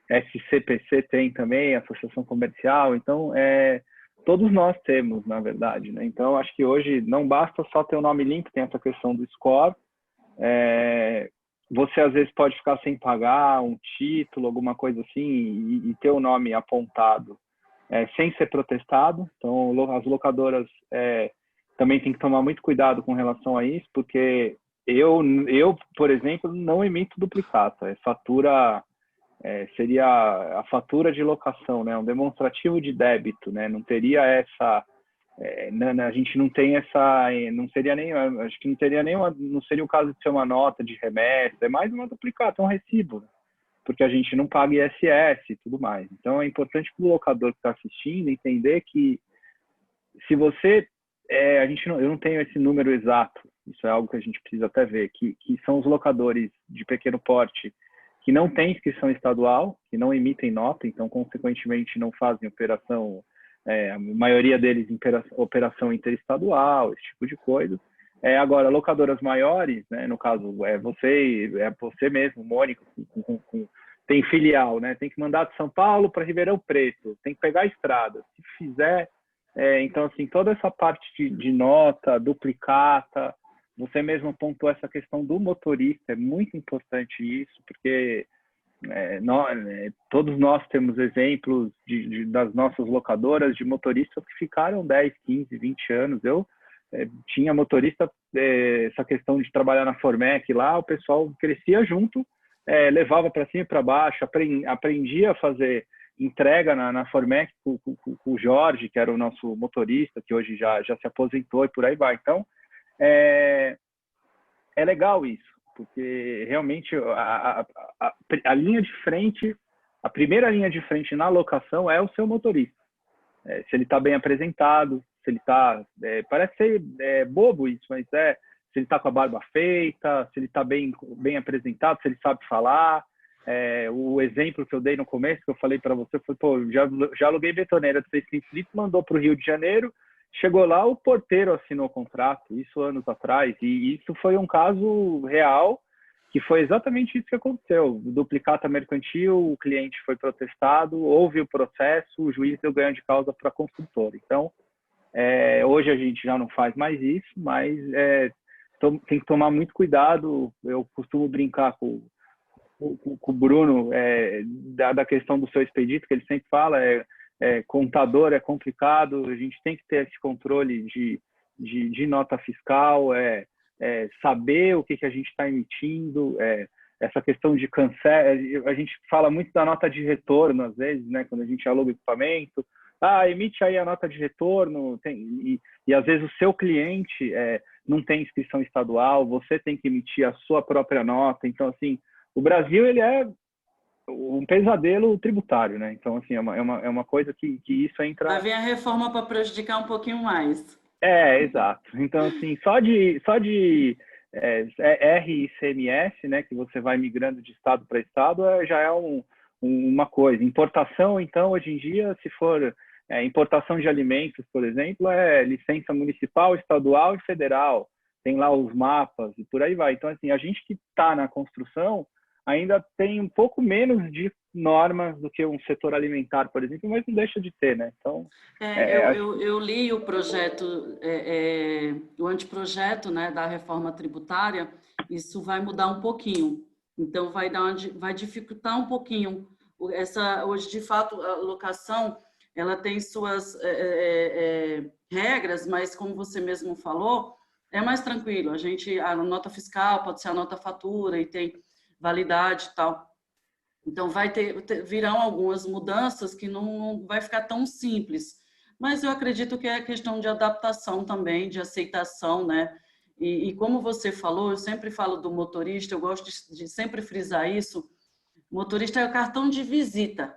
SCPC tem também, Associação Comercial, então todos nós temos, na verdade, né? Então, acho que hoje não basta só ter o nome limpo, tem essa questão do score. Você, às vezes, pode ficar sem pagar um título, alguma coisa assim, e ter o nome apontado sem ser protestado. Então, as locadoras também têm que tomar muito cuidado com relação a isso, porque eu por exemplo, não emito duplicata. Seria a fatura de locação, né? Um demonstrativo de débito, né? Não teria essa... a gente não tem essa... Não seria nem... Acho que não teria nenhuma... Não seria o caso de ser uma nota de remessa. É mais uma duplicata, um recibo, né? Porque a gente não paga ISS e tudo mais. Então, é importante para o locador que está assistindo entender que se você... eu não tenho esse número exato. Isso é algo que a gente precisa até ver. Que são os locadores de pequeno porte que não têm inscrição estadual, que não emitem nota, então, consequentemente, não fazem operação, a maioria deles operação interestadual, esse tipo de coisa. Agora, locadoras maiores, né, no caso, você mesmo, Mônica, tem filial, né, tem que mandar de São Paulo para Ribeirão Preto, tem que pegar a estrada. Se fizer, então, assim, toda essa parte de nota, duplicata, você mesmo apontou essa questão do motorista, é muito importante isso, porque todos nós temos exemplos das nossas locadoras de motoristas que ficaram 10, 15, 20 anos. Eu tinha motorista, essa questão de trabalhar na Formec lá, o pessoal crescia junto, levava para cima e para baixo, aprendia a fazer entrega na Formec com o Jorge, que era o nosso motorista, que hoje já se aposentou e por aí vai. Então, é legal isso, porque realmente a linha de frente, a primeira linha de frente na locação é o seu motorista. Se ele está bem apresentado, se ele está... parece ser bobo isso, mas se ele está com a barba feita, se ele está bem apresentado, se ele sabe falar. O exemplo que eu dei no começo, que eu falei para você, foi, já aluguei betoneira de 600 litros, mandou para o Rio de Janeiro, chegou lá, o porteiro assinou o contrato, isso anos atrás, e isso foi um caso real, que foi exatamente isso que aconteceu. Duplicata mercantil, o cliente foi protestado, houve o processo, o juiz deu ganho de causa para a construtora. Então, hoje a gente já não faz mais isso, mas tem que tomar muito cuidado. Eu costumo brincar com o Bruno da questão do seu expedito, que ele sempre fala, contador é complicado, a gente tem que ter esse controle de nota fiscal, saber o que a gente está emitindo, essa questão de a gente fala muito da nota de retorno, às vezes, né, quando a gente aluga equipamento, emite aí a nota de retorno, e às vezes o seu cliente não tem inscrição estadual, você tem que emitir a sua própria nota. Então, assim, o Brasil, ele é um pesadelo tributário, né? Então, assim, é uma coisa que isso entra... Vai vir a reforma para prejudicar um pouquinho mais. Exato. Então, assim, só de RICMS, né, que você vai migrando de estado para estado, já é uma coisa. Importação, então, hoje em dia, se for importação de alimentos, por exemplo, é licença municipal, estadual e federal. Tem lá os mapas e por aí vai. Então, assim, a gente que está na construção ainda tem um pouco menos de normas do que um setor alimentar, por exemplo, mas não deixa de ter, né? Então, eu li o projeto, o anteprojeto, né, da reforma tributária. Isso vai mudar um pouquinho. Então, vai dificultar um pouquinho. Hoje, de fato, a locação, ela tem suas regras, mas, como você mesmo falou, é mais tranquilo. A nota fiscal pode ser a nota fatura e tem validade e tal. Então, virão algumas mudanças que não vai ficar tão simples. Mas eu acredito que é questão de adaptação também, de aceitação, né? E como você falou, eu sempre falo do motorista, eu gosto de sempre frisar isso. Motorista é o cartão de visita.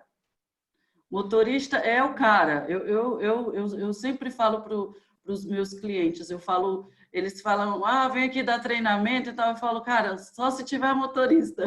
Motorista é o cara. Eu sempre falo para os meus clientes, eles falam, vem aqui dar treinamento e tal. Eu falo, cara, só se tiver motorista.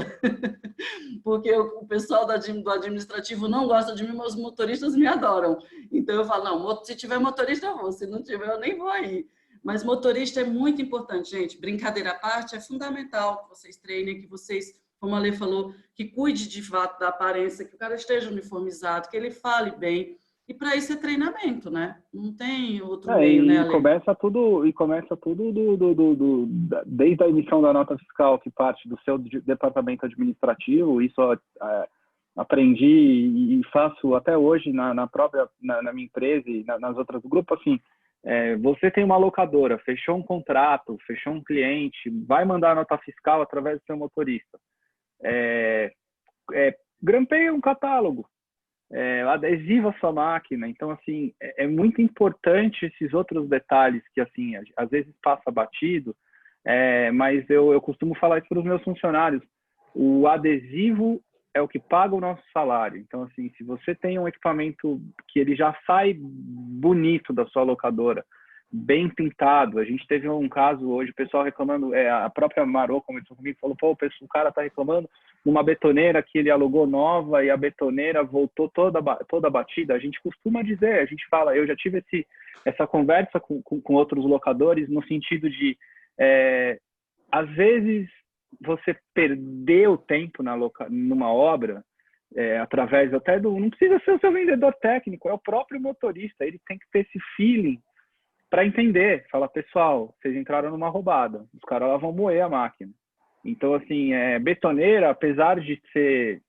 Porque o pessoal do administrativo não gosta de mim, mas os motoristas me adoram. Então eu falo, não, se tiver motorista eu vou, se não tiver eu nem vou aí. Mas motorista é muito importante, gente. Brincadeira à parte, é fundamental que vocês treinem, que vocês, como a Lê falou, que cuide de fato da aparência, que o cara esteja uniformizado, que ele fale bem. E para isso é treinamento, né? Não tem outro meio, né, Ale? Começa tudo desde a emissão da nota fiscal, que parte do seu departamento administrativo. Isso aprendi e faço até hoje na minha empresa e nas outras grupos. Assim, você tem uma locadora, fechou um contrato, fechou um cliente, vai mandar a nota fiscal através do seu motorista. Grampeia um catálogo. Adesiva a sua máquina. Então, assim, é muito importante esses outros detalhes que, assim, às vezes passa batido, mas eu costumo falar isso para os meus funcionários. O adesivo é o que paga o nosso salário. Então, assim, se você tem um equipamento que ele já sai bonito da sua locadora, bem pintado. A gente teve um caso hoje, o pessoal reclamando, a própria Marô começou comigo e falou, pô, o cara tá reclamando de uma betoneira que ele alugou nova e a betoneira voltou toda batida. A gente costuma dizer, a gente fala, eu já tive essa conversa com outros locadores no sentido de, às vezes, você perdeu tempo numa obra, através até não precisa ser o seu vendedor técnico, é o próprio motorista, ele tem que ter esse feeling para entender, falar, pessoal, vocês entraram numa roubada, os caras lá vão moer a máquina. Então, assim, betoneira, apesar de ser,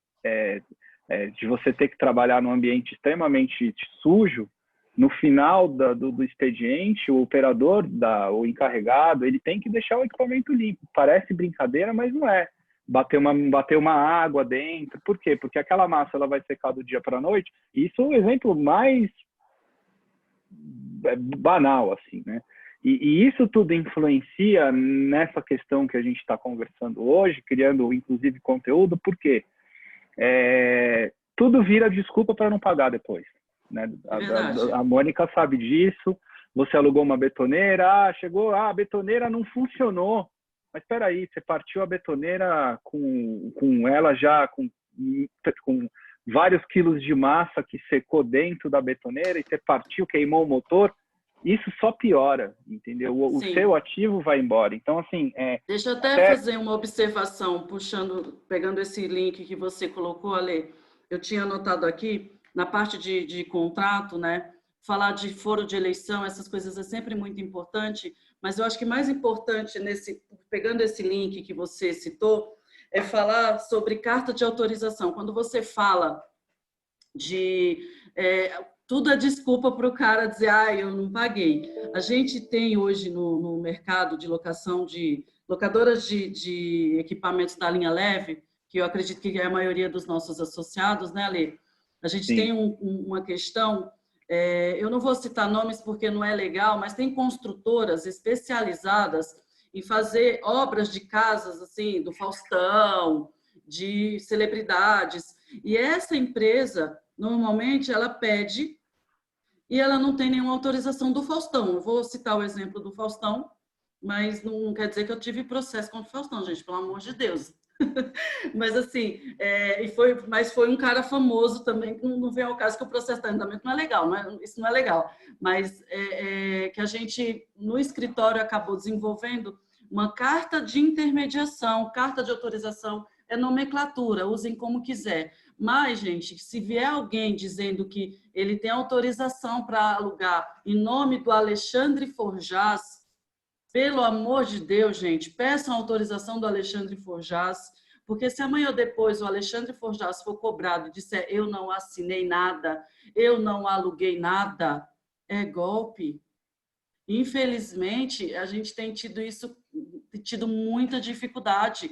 de você ter que trabalhar num ambiente extremamente sujo, no final do expediente, o operador, o encarregado, ele tem que deixar o equipamento limpo. Parece brincadeira, mas não é. Bater uma água dentro. Por quê? Porque aquela massa ela vai secar do dia para a noite. Isso é o exemplo mais banal, assim, né? E isso tudo influencia nessa questão que a gente está conversando hoje, criando, inclusive, conteúdo, porque tudo vira desculpa para não pagar depois. Né? A Mônica sabe disso. Você alugou uma betoneira, chegou, a betoneira não funcionou. Mas espera aí, você partiu a betoneira com ela já com vários quilos de massa que secou dentro da betoneira e você partiu, queimou o motor. Isso só piora, entendeu? O seu ativo vai embora. Então, assim... Deixa eu até fazer uma observação, pegando esse link que você colocou, Ale. Eu tinha anotado aqui, na parte de contrato, né? Falar de foro de eleição, essas coisas é sempre muito importante, mas eu acho que mais importante, pegando esse link que você citou, é falar sobre carta de autorização. Quando você fala tudo é desculpa para o cara dizer, eu não paguei. A gente tem hoje no mercado de locação de locadoras de equipamentos da linha leve, que eu acredito que é a maioria dos nossos associados, né, Ale? A gente tem uma questão, eu não vou citar nomes porque não é legal, mas tem construtoras especializadas em fazer obras de casas, assim, do Faustão, de celebridades. E essa empresa, normalmente, ela pede e ela não tem nenhuma autorização do Faustão. Eu vou citar o exemplo do Faustão, mas não quer dizer que eu tive processo contra o Faustão, gente, pelo amor de Deus. Mas assim, mas foi um cara famoso também, que não vem ao caso que o processo de arrendamento não é legal, isso não é legal. Mas que a gente, no escritório, acabou desenvolvendo uma carta de intermediação, carta de autorização, nomenclatura, usem como quiser. Mas, gente, se vier alguém dizendo que ele tem autorização para alugar em nome do Alexandre Forjaz, pelo amor de Deus, gente, peçam autorização do Alexandre Forjaz, porque se amanhã ou depois o Alexandre Forjaz for cobrado e disser eu não assinei nada, eu não aluguei nada, é golpe. Infelizmente, a gente tem tido muita dificuldade.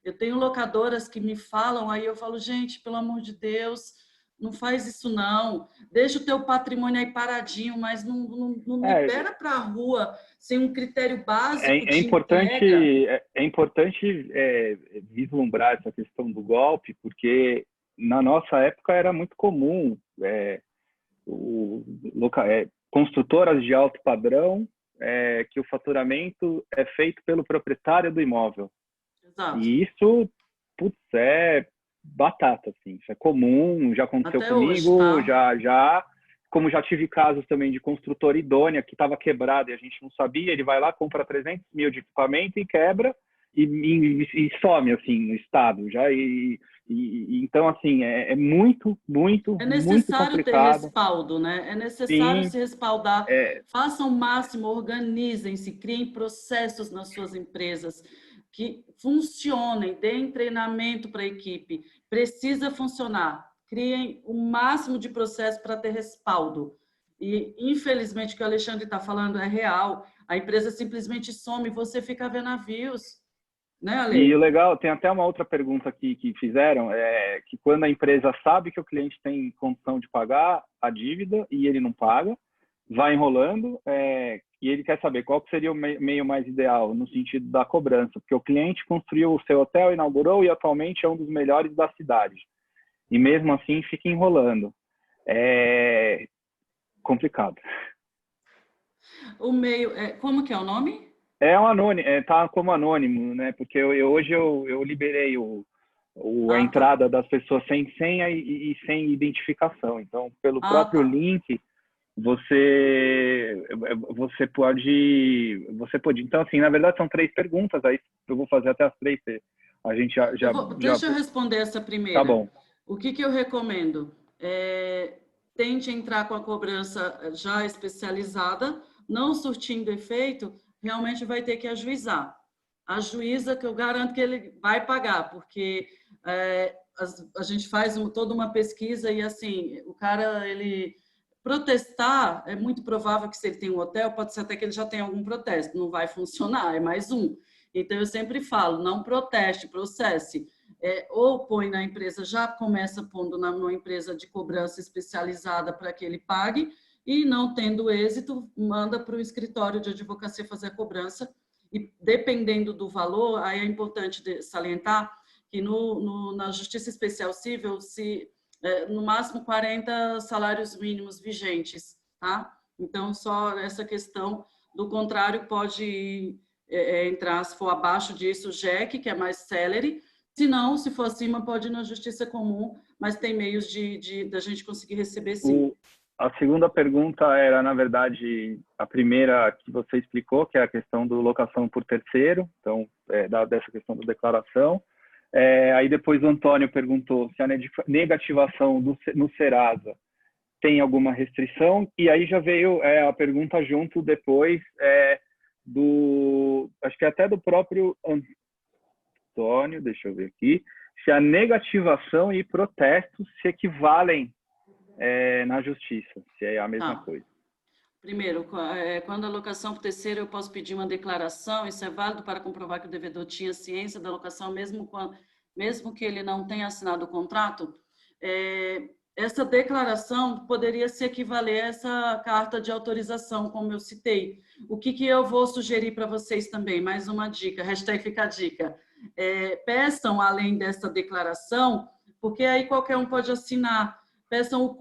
Eu tenho locadoras que me falam, aí eu falo, gente, pelo amor de Deus, não faz isso não. Deixa o teu patrimônio aí paradinho, mas não libera para a rua sem um critério básico. É importante vislumbrar essa questão do golpe, porque na nossa época era muito comum construtoras de alto padrão que o faturamento é feito pelo proprietário do imóvel. Exato. E isso, é batata, assim. Isso é comum, já aconteceu até comigo, hoje, tá? Como já tive casos também de construtora idônea que estava quebrado e a gente não sabia, ele vai lá, compra 300 mil de equipamento e quebra e some, assim, no estado. E Então, assim, muito, muito, É muito necessário ter complicado. respaldo, né? É necessário Sim, se respaldar. Façam o máximo, organizem-se, criem processos nas suas empresas que funcionem, deem treinamento para a equipe. Precisa funcionar. Criem o máximo de processo para ter respaldo. E, infelizmente, o que o Alexandre está falando é real. A empresa simplesmente some e você fica a ver navios. Né, Ale? E o legal, tem até uma outra pergunta aqui que fizeram, que quando a empresa sabe que o cliente tem condição de pagar a dívida e ele não paga, vai enrolando, e ele quer saber qual que seria o meio mais ideal no sentido da cobrança, porque o cliente construiu o seu hotel, inaugurou e atualmente é um dos melhores da cidade. E mesmo assim fica enrolando. É complicado. O meio, como que é o nome? É um anônimo, tá como anônimo, né? Porque hoje eu liberei a entrada das pessoas sem senha e sem identificação. Então, pelo próprio link, você pode. Então, assim, na verdade são 3 perguntas. Aí eu vou fazer até as 3. A gente Deixa eu responder essa primeira. Tá bom. O que eu recomendo? Tente entrar com a cobrança já especializada, não surtindo efeito, realmente vai ter que ajuizar. Ajuiza, que eu garanto que ele vai pagar, porque a gente faz toda uma pesquisa e, assim, o cara, ele protestar, é muito provável que se ele tem um hotel, pode ser até que ele já tenha algum protesto, não vai funcionar, é mais um. Então, eu sempre falo, não proteste, processe. Ou põe na empresa, já começa pondo numa empresa de cobrança especializada para que ele pague, e não tendo êxito, manda para o escritório de advocacia fazer a cobrança. E dependendo do valor, aí é importante salientar que na Justiça Especial Civil, no máximo 40 salários mínimos vigentes, tá? Então, só essa questão, do contrário, pode entrar, se for abaixo disso, o JEC, que é mais salary. Se não, se for acima, pode ir na Justiça Comum, mas tem meios da gente conseguir receber, sim. A segunda pergunta era, na verdade, a primeira que você explicou, que é a questão do locação por terceiro, então, dessa questão da declaração. Aí depois o Antônio perguntou se a negativação no Serasa tem alguma restrição, e aí já veio a pergunta junto depois acho que até do próprio Antônio, deixa eu ver aqui, se a negativação e protestos se equivalem na justiça, se é a mesma coisa. Primeiro, quando a locação por terceiro, eu posso pedir uma declaração, isso é válido para comprovar que o devedor tinha ciência da locação, mesmo que ele não tenha assinado o contrato. Essa declaração poderia se equivaler a essa carta de autorização, como eu citei. O que eu vou sugerir para vocês também? Mais uma dica, hashtag fica a dica. Peçam, além dessa declaração, porque aí qualquer um pode assinar, peçam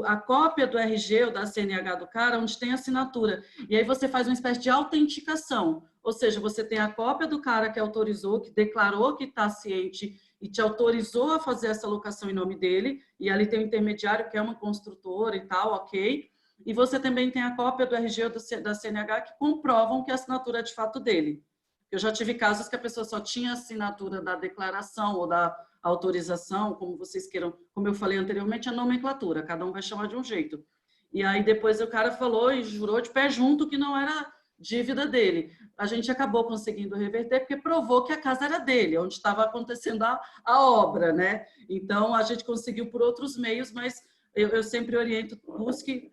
a cópia do RG ou da CNH do cara, onde tem assinatura. E aí você faz uma espécie de autenticação. Ou seja, você tem a cópia do cara que autorizou, que declarou que está ciente e te autorizou a fazer essa locação em nome dele, e ali tem o intermediário, que é uma construtora e tal, ok? E você também tem a cópia do RG ou da CNH que comprovam que a assinatura é de fato dele. Eu já tive casos que a pessoa só tinha a assinatura da declaração ou da autorização, como vocês queiram, como eu falei anteriormente, a nomenclatura, cada um vai chamar de um jeito. E aí depois o cara falou e jurou de pé junto que não era dívida dele. A gente acabou conseguindo reverter porque provou que a casa era dele, onde estava acontecendo a obra, né? Então a gente conseguiu por outros meios, mas eu sempre oriento, busque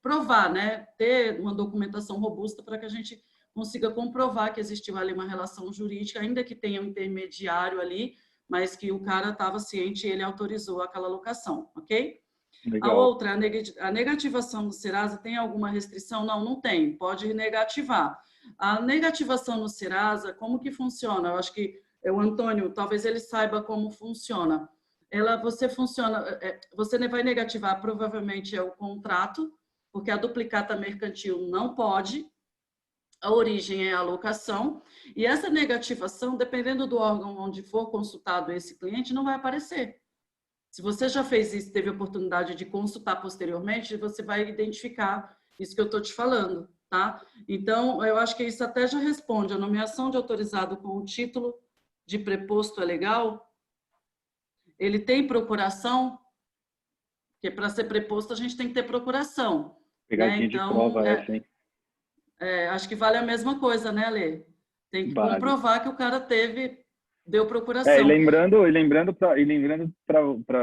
provar, né? Ter uma documentação robusta para que a gente consiga comprovar que existiu ali uma relação jurídica, ainda que tenha um intermediário ali, mas que o cara estava ciente e ele autorizou aquela locação, ok? Legal. A outra, a negativação no Serasa, tem alguma restrição? Não, não tem, pode negativar. A negativação no Serasa, como que funciona? Eu acho que o Antônio, talvez ele saiba como funciona. Você vai negativar, provavelmente, o contrato, porque a duplicata mercantil não pode, a origem é a locação, e essa negativação, dependendo do órgão onde for consultado esse cliente, não vai aparecer. Se você já fez isso, teve a oportunidade de consultar posteriormente, você vai identificar isso que eu estou te falando, tá? Então, eu acho que isso até já responde. A nomeação de autorizado com o título de preposto é legal? ele tem procuração? Porque para ser preposto a gente tem que ter procuração. Pegadinha né? Então, de prova essa, hein? Acho que vale a mesma coisa, né, Lê? Tem que Vale. comprovar que o cara deu procuração. E lembrando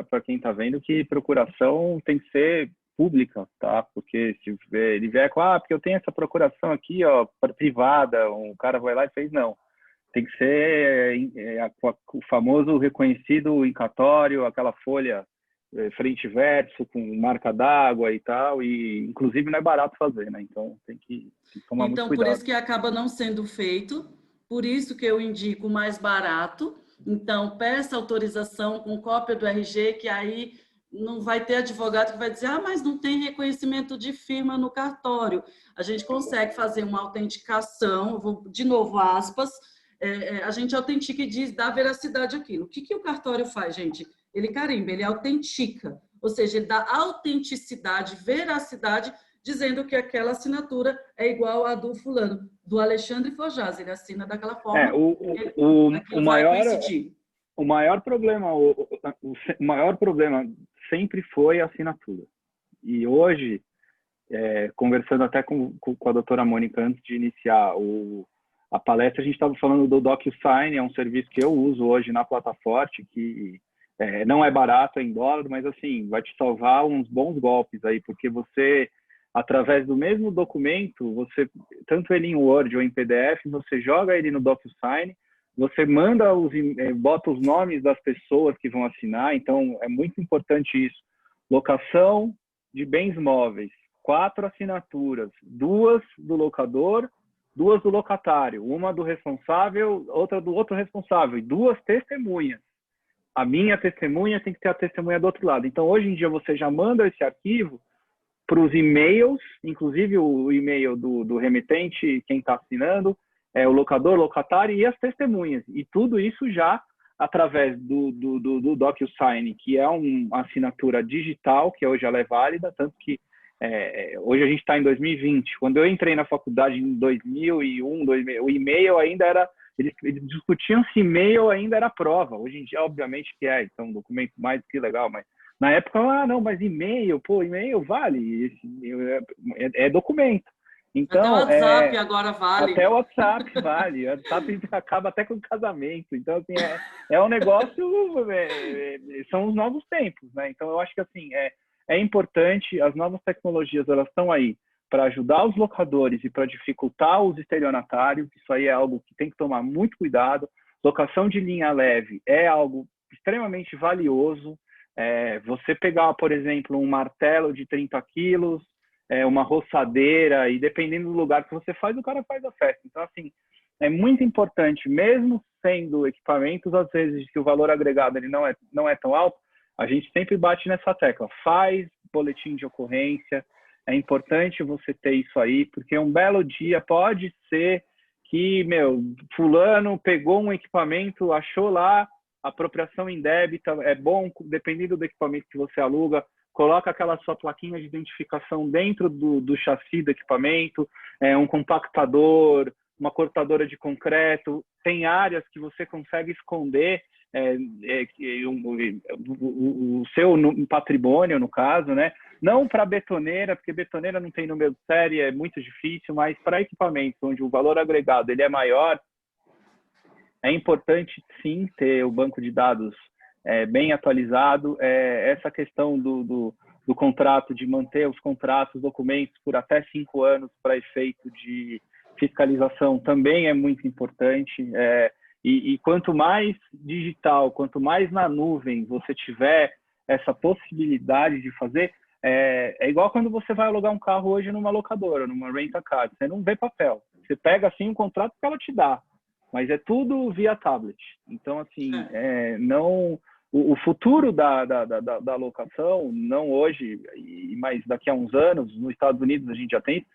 para quem está vendo que procuração tem que ser pública, tá? Porque se ele vier com, porque eu tenho essa procuração aqui, ó, privada, um cara vai lá e fez, não. Tem que ser o famoso reconhecido em cartório, aquela folha frente e verso, com marca d'água e tal, e inclusive não é barato fazer, né? Então tem que tomar muito cuidado. Por isso que acaba não sendo feito, por isso que eu indico o mais barato. Então, peça autorização com cópia do RG, que aí não vai ter advogado que vai dizer, mas não tem reconhecimento de firma no cartório. A gente consegue fazer uma autenticação, vou, de novo, aspas, a gente autentica e diz, dá veracidade àquilo. O que o cartório faz, gente? Ele carimba, ele autentica, ou seja, ele dá autenticidade, veracidade, dizendo que aquela assinatura é igual à do fulano, do Alexandre Forjaz, ele assina daquela forma. O maior problema sempre foi a assinatura. E hoje, conversando até com a doutora Mônica antes de iniciar a palestra, a gente estava falando do DocuSign, é um serviço que eu uso hoje na Plataforte, que não é barato, é em dólar, mas assim, vai te salvar uns bons golpes aí, porque você, através do mesmo documento, você, tanto ele em Word ou em PDF, você joga ele no DocuSign, você manda bota os nomes das pessoas que vão assinar, então é muito importante isso. Locação de bens móveis, 4 assinaturas, 2 do locador, 2 do locatário, uma do responsável, outra do outro responsável, e 2 testemunhas. A minha testemunha tem que ter a testemunha do outro lado. Então, hoje em dia, você já manda esse arquivo para os e-mails, inclusive o e-mail do remetente, quem está assinando, o locador, locatário e as testemunhas. E tudo isso já através do DocuSign, que é uma assinatura digital, que hoje ela é válida, tanto que hoje a gente está em 2020. Quando eu entrei na faculdade em 2001, o e-mail ainda era... Eles discutiam se e-mail ainda era prova. Hoje em dia, obviamente, que então, um documento mais que legal, mas na época, não, mas e-mail, e-mail vale, é documento. Então, até o WhatsApp agora vale. Até o WhatsApp vale. O WhatsApp acaba até com o casamento. Então, assim, um negócio... são os novos tempos, né? Então, eu acho que, assim, é importante, as novas tecnologias, elas estão aí para ajudar os locadores e para dificultar os estelionatários. Isso aí é algo que tem que tomar muito cuidado. Locação de linha leve é algo extremamente valioso. Você pegar, por exemplo, um martelo de 30 quilos, uma roçadeira, e dependendo do lugar que você faz, o cara faz a festa. Então, assim, é muito importante, mesmo sendo equipamentos, às vezes, que o valor agregado ele não é tão alto, a gente sempre bate nessa tecla. Faz boletim de ocorrência. É importante você ter isso aí, porque um belo dia pode ser que, fulano pegou um equipamento, achou lá apropriação indébita, é bom, dependendo do equipamento que você aluga, coloca aquela sua plaquinha de identificação dentro do chassi do equipamento, um compactador, uma cortadora de concreto, tem áreas que você consegue esconder o seu patrimônio, no caso, né? Não para betoneira, porque betoneira não tem número de série, é muito difícil, mas para equipamentos onde o valor agregado ele é maior, é importante sim ter o banco de dados bem atualizado. Essa questão do contrato, de manter os contratos, documentos por até 5 anos para efeito de fiscalização também é muito importante. E quanto mais digital, quanto mais na nuvem você tiver essa possibilidade de fazer, é igual quando você vai alugar um carro hoje numa locadora, numa rent-a-car, você não vê papel. Você pega assim um contrato que ela te dá, mas é tudo via tablet. Então, assim, o futuro da locação, não hoje, mas daqui a uns anos, nos Estados Unidos a gente já tem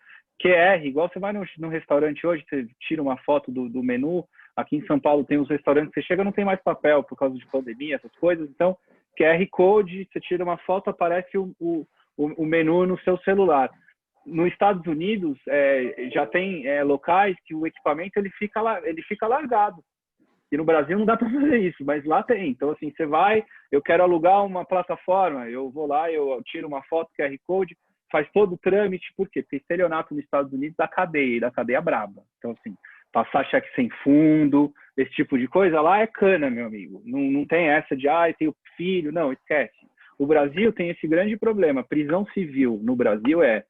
QR, igual você vai num restaurante hoje, você tira uma foto do menu. Aqui em São Paulo tem uns restaurantes que você chega, não tem mais papel por causa de pandemia, essas coisas. Então, QR Code, você tira uma foto, aparece o menu no seu celular. Nos Estados Unidos, já tem locais que o equipamento ele fica largado. E no Brasil não dá para fazer isso, mas lá tem. Então, assim, você vai, eu quero alugar uma plataforma, eu vou lá, eu tiro uma foto, QR Code, faz todo o trâmite. Por quê? Porque estelionato nos Estados Unidos dá cadeia, e da cadeia braba. Então, assim, passar cheque sem fundo, esse tipo de coisa, lá é cana, meu amigo. Não tem essa de, tem o filho. Não, esquece. O Brasil tem esse grande problema. Prisão civil no Brasil é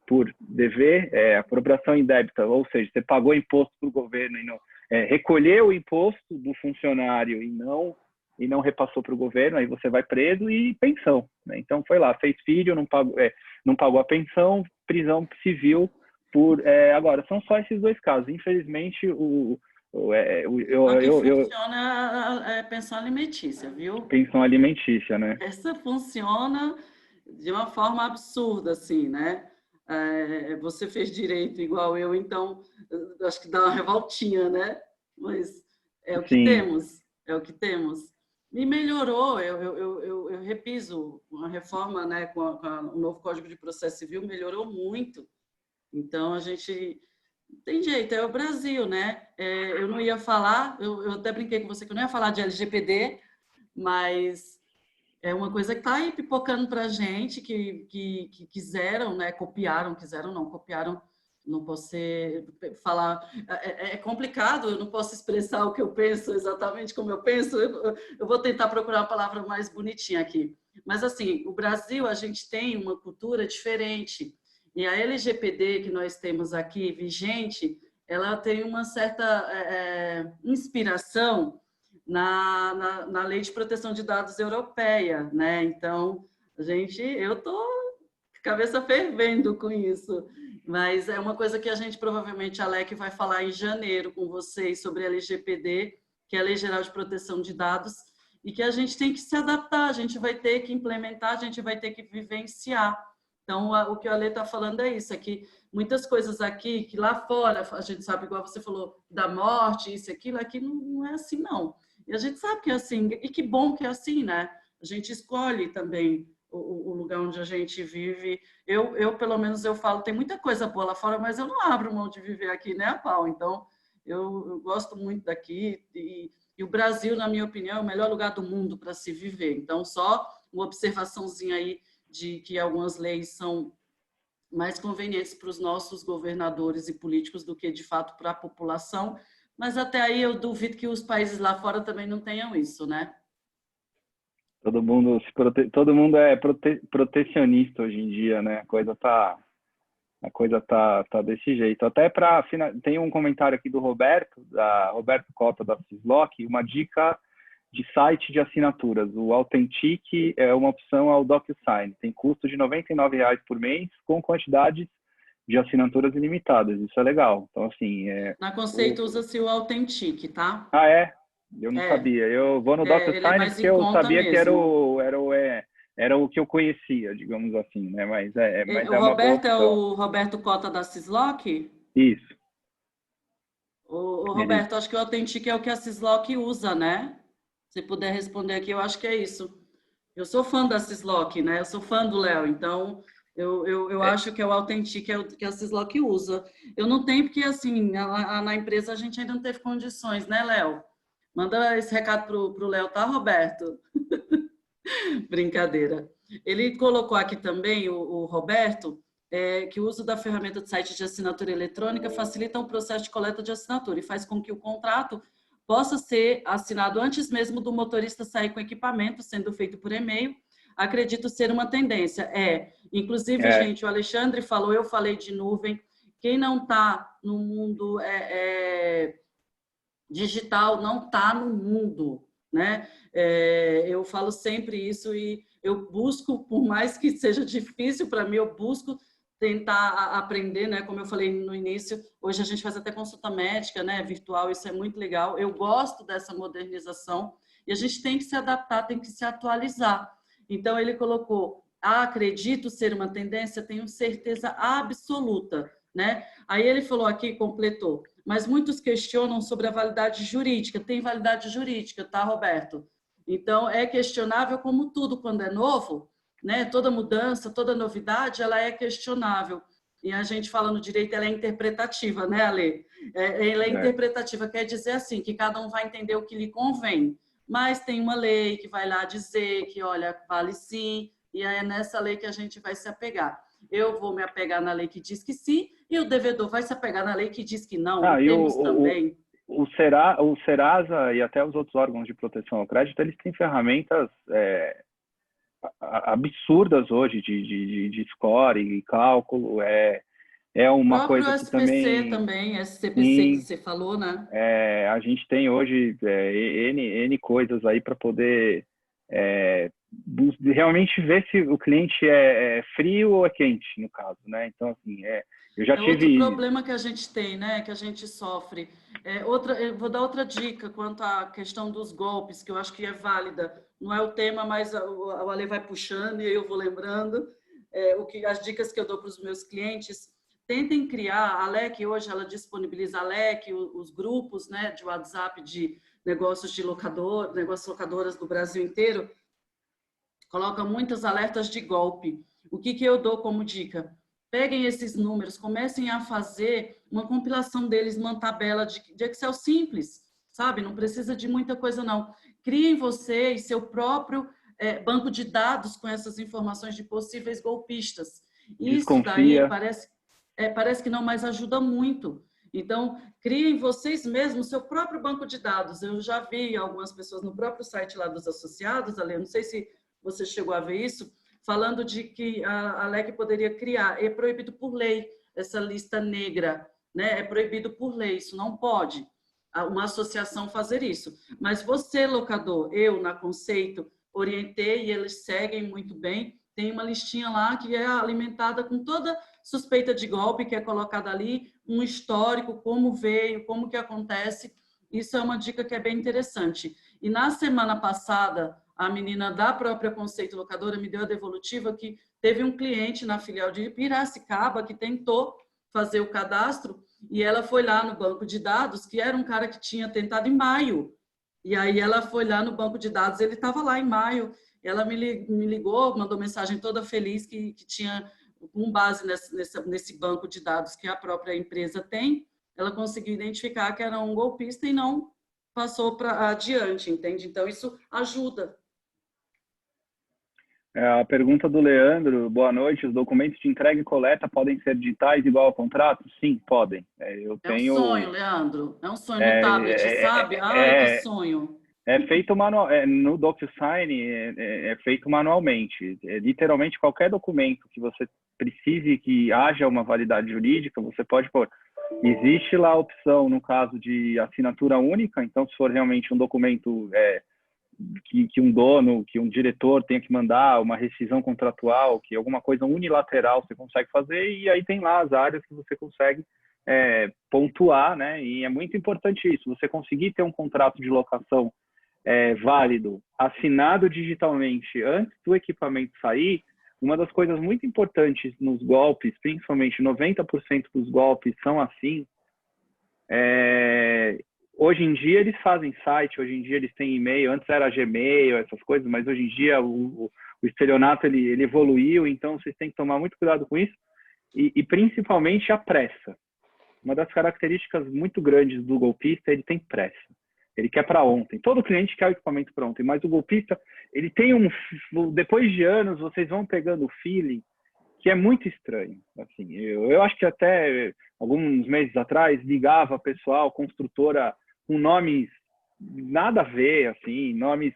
por dever, apropriação indébita, ou seja, você pagou imposto para o governo e não recolheu o imposto do funcionário e não repassou para o governo, aí você vai preso, e pensão, né? Então foi lá, fez filho, não pagou a pensão, prisão civil agora são só esses 2 casos. Infelizmente funciona a pensão alimentícia, viu? Pensão alimentícia, né? Essa funciona de uma forma absurda, assim, né? Você fez direito igual eu, então acho que dá uma revoltinha, né? Mas é o que Sim. temos, é o que temos. E melhorou, eu repiso, uma reforma, né, com o novo Código de Processo Civil melhorou muito. Então, a gente tem jeito, é o Brasil, né? Eu não ia falar, eu até brinquei com você que eu não ia falar de LGPD, mas é uma coisa que está aí pipocando para a gente, que quiseram, né? Copiaram, não posso falar, é complicado, eu não posso expressar o que eu penso exatamente como eu penso, eu vou tentar procurar uma palavra mais bonitinha aqui. Mas, assim, o Brasil, a gente tem uma cultura diferente, e a LGPD que nós temos aqui, vigente, ela tem uma certa inspiração na Lei de Proteção de Dados Europeia, né? Então, eu estou cabeça fervendo com isso, mas é uma coisa que a gente provavelmente, a LEC, vai falar em janeiro com vocês sobre a LGPD, que é a Lei Geral de Proteção de Dados, e que a gente tem que se adaptar, a gente vai ter que implementar, a gente vai ter que vivenciar. Então, o que a Ale está falando é isso, é que muitas coisas aqui, que lá fora, a gente sabe, igual você falou, da morte, isso e aquilo, aqui não é assim, não. E a gente sabe que é assim, e que bom que é assim, né? A gente escolhe também o lugar onde a gente vive. Eu, pelo menos, eu falo, tem muita coisa boa lá fora, mas eu não abro mão de viver aqui, né, Paulo? Então, eu gosto muito daqui, e o Brasil, na minha opinião, é o melhor lugar do mundo para se viver. Então, só uma observaçãozinha aí de que algumas leis são mais convenientes para os nossos governadores e políticos do que, de fato, para a população. Mas até aí eu duvido que os países lá fora também não tenham isso, né? Todo mundo é protecionista hoje em dia, né? A coisa tá desse jeito. Até tem um comentário aqui do Roberto Cota da Cisloc, uma dica de site de assinaturas. O Authentic é uma opção ao DocuSign. Tem custo de R$ 99,00 por mês, com quantidades de assinaturas ilimitadas. Isso é legal. Então, assim... Na Conceito usa-se o Authentic, tá? Ah, é? Eu não sabia. Eu vou no DocuSign porque eu sabia que era o que eu conhecia, digamos assim, né? Mas o Roberto é o Roberto Cota da Cisloc? Isso. O Roberto, acho que o Authentic é o que a Cisloc usa, né? Se puder responder aqui, eu acho que é isso. Eu sou fã da Cisloc, né? Eu sou fã do Léo, então eu acho que é o Authentic que a Cisloc usa. Eu não tenho, porque assim, na empresa a gente ainda não teve condições, né, Léo? Manda esse recado pro Léo, tá, Roberto? Brincadeira. Ele colocou aqui também, o Roberto, que o uso da ferramenta de site de assinatura eletrônica facilita o processo de coleta de assinatura e faz com que o contrato possa ser assinado antes mesmo do motorista sair com o equipamento, sendo feito por e-mail. Acredito ser uma tendência. Inclusive, gente, o Alexandre falou, eu falei de nuvem. Quem não está no mundo digital não está no mundo, né? Eu falo sempre isso e eu busco, por mais que seja difícil para mim, eu busco tentar aprender, né? Como eu falei no início, hoje a gente faz até consulta médica, né? Virtual, isso é muito legal. Eu gosto dessa modernização e a gente tem que se adaptar, tem que se atualizar. Então, ele colocou, acredito ser uma tendência, tenho certeza absoluta, né? Aí ele falou aqui, completou, mas muitos questionam sobre a validade jurídica. Tem validade jurídica, tá, Roberto? Então, é questionável como tudo quando é novo, né? Toda mudança, toda novidade, ela é questionável. E a gente fala no direito, ela é interpretativa, né, Ale? Ela é interpretativa, quer dizer assim, que cada um vai entender o que lhe convém. Mas tem uma lei que vai lá dizer que, olha, vale sim, e é nessa lei que a gente vai se apegar. Eu vou me apegar na lei que diz que sim, e o devedor vai se apegar na lei que diz que não. Temos também... O Serasa e até os outros órgãos de proteção ao crédito, eles têm ferramentas absurdas hoje de score e cálculo. É uma coisa que também, SCPC que você falou, né? A gente tem hoje N coisas aí para poder realmente ver se o cliente é frio ou é quente, no caso, né? Então, assim, eu já tive... outro problema que a gente tem, né? Que a gente sofre. Eu vou dar outra dica quanto à questão dos golpes, que eu acho que é válida. Não é o tema, mas o Ale vai puxando e eu vou lembrando. As dicas que eu dou para os meus clientes, tentem criar. A LEC, hoje, ela disponibiliza a LEC, os grupos, né, de WhatsApp de negócios locadoras do Brasil inteiro, coloca muitos alertas de golpe. O que eu dou como dica? Peguem esses números, comecem a fazer uma compilação deles, uma tabela de Excel simples, sabe? Não precisa de muita coisa, não. Criem vocês seu próprio banco de dados com essas informações de possíveis golpistas. Isso daí parece que não, mas ajuda muito. Então, criem vocês mesmos seu próprio banco de dados. Eu já vi algumas pessoas no próprio site lá dos associados, Ale, não sei se você chegou a ver isso, falando de que a LEC poderia criar, é proibido por lei, essa lista negra, né? É proibido por lei, isso não pode uma associação fazer isso. Mas você, locador, eu, na Conceito, orientei e eles seguem muito bem, tem uma listinha lá que é alimentada com toda suspeita de golpe, que é colocada ali, um histórico, como veio, como que acontece. Isso é uma dica que é bem interessante. E na semana passada, a menina da própria Conceito Locadora me deu a devolutiva que teve um cliente na filial de Piracicaba que tentou fazer o cadastro e ela foi lá no banco de dados, que era um cara que tinha tentado em maio. E aí ela foi lá no banco de dados, ele estava lá em maio. Ela me ligou, mandou mensagem toda feliz que tinha, com base nesse banco de dados que a própria empresa tem, ela conseguiu identificar que era um golpista e não passou para adiante, entende? Então, isso ajuda. A pergunta do Leandro, boa noite, os documentos de entrega e coleta podem ser digitais igual ao contrato? Sim, podem. Um sonho, Leandro, é um sonho no tablet, sabe? Que sonho. É feito manual, no DocuSign é feito manualmente. Literalmente qualquer documento que você precise que haja uma validade jurídica, você pode pôr. Existe lá a opção, no caso de assinatura única, então se for realmente um documento que um dono, que um diretor tenha que mandar, uma rescisão contratual, que alguma coisa unilateral você consegue fazer, e aí tem lá as áreas que você consegue pontuar, né? E é muito importante isso, você conseguir ter um contrato de locação válido, assinado digitalmente antes do equipamento sair. Uma das coisas muito importantes nos golpes, principalmente 90% dos golpes são assim, hoje em dia eles fazem site, hoje em dia eles têm e-mail, antes era Gmail, essas coisas, mas hoje em dia o estelionato ele evoluiu, então vocês têm que tomar muito cuidado com isso e principalmente a pressa. Uma das características muito grandes do golpista, ele tem pressa. Ele quer para ontem. Todo cliente quer o equipamento para ontem, mas o golpista, ele tem depois de anos, vocês vão pegando o feeling que é muito estranho. Assim, eu acho que até alguns meses atrás ligava pessoal, construtora, com nomes nada a ver, assim, nomes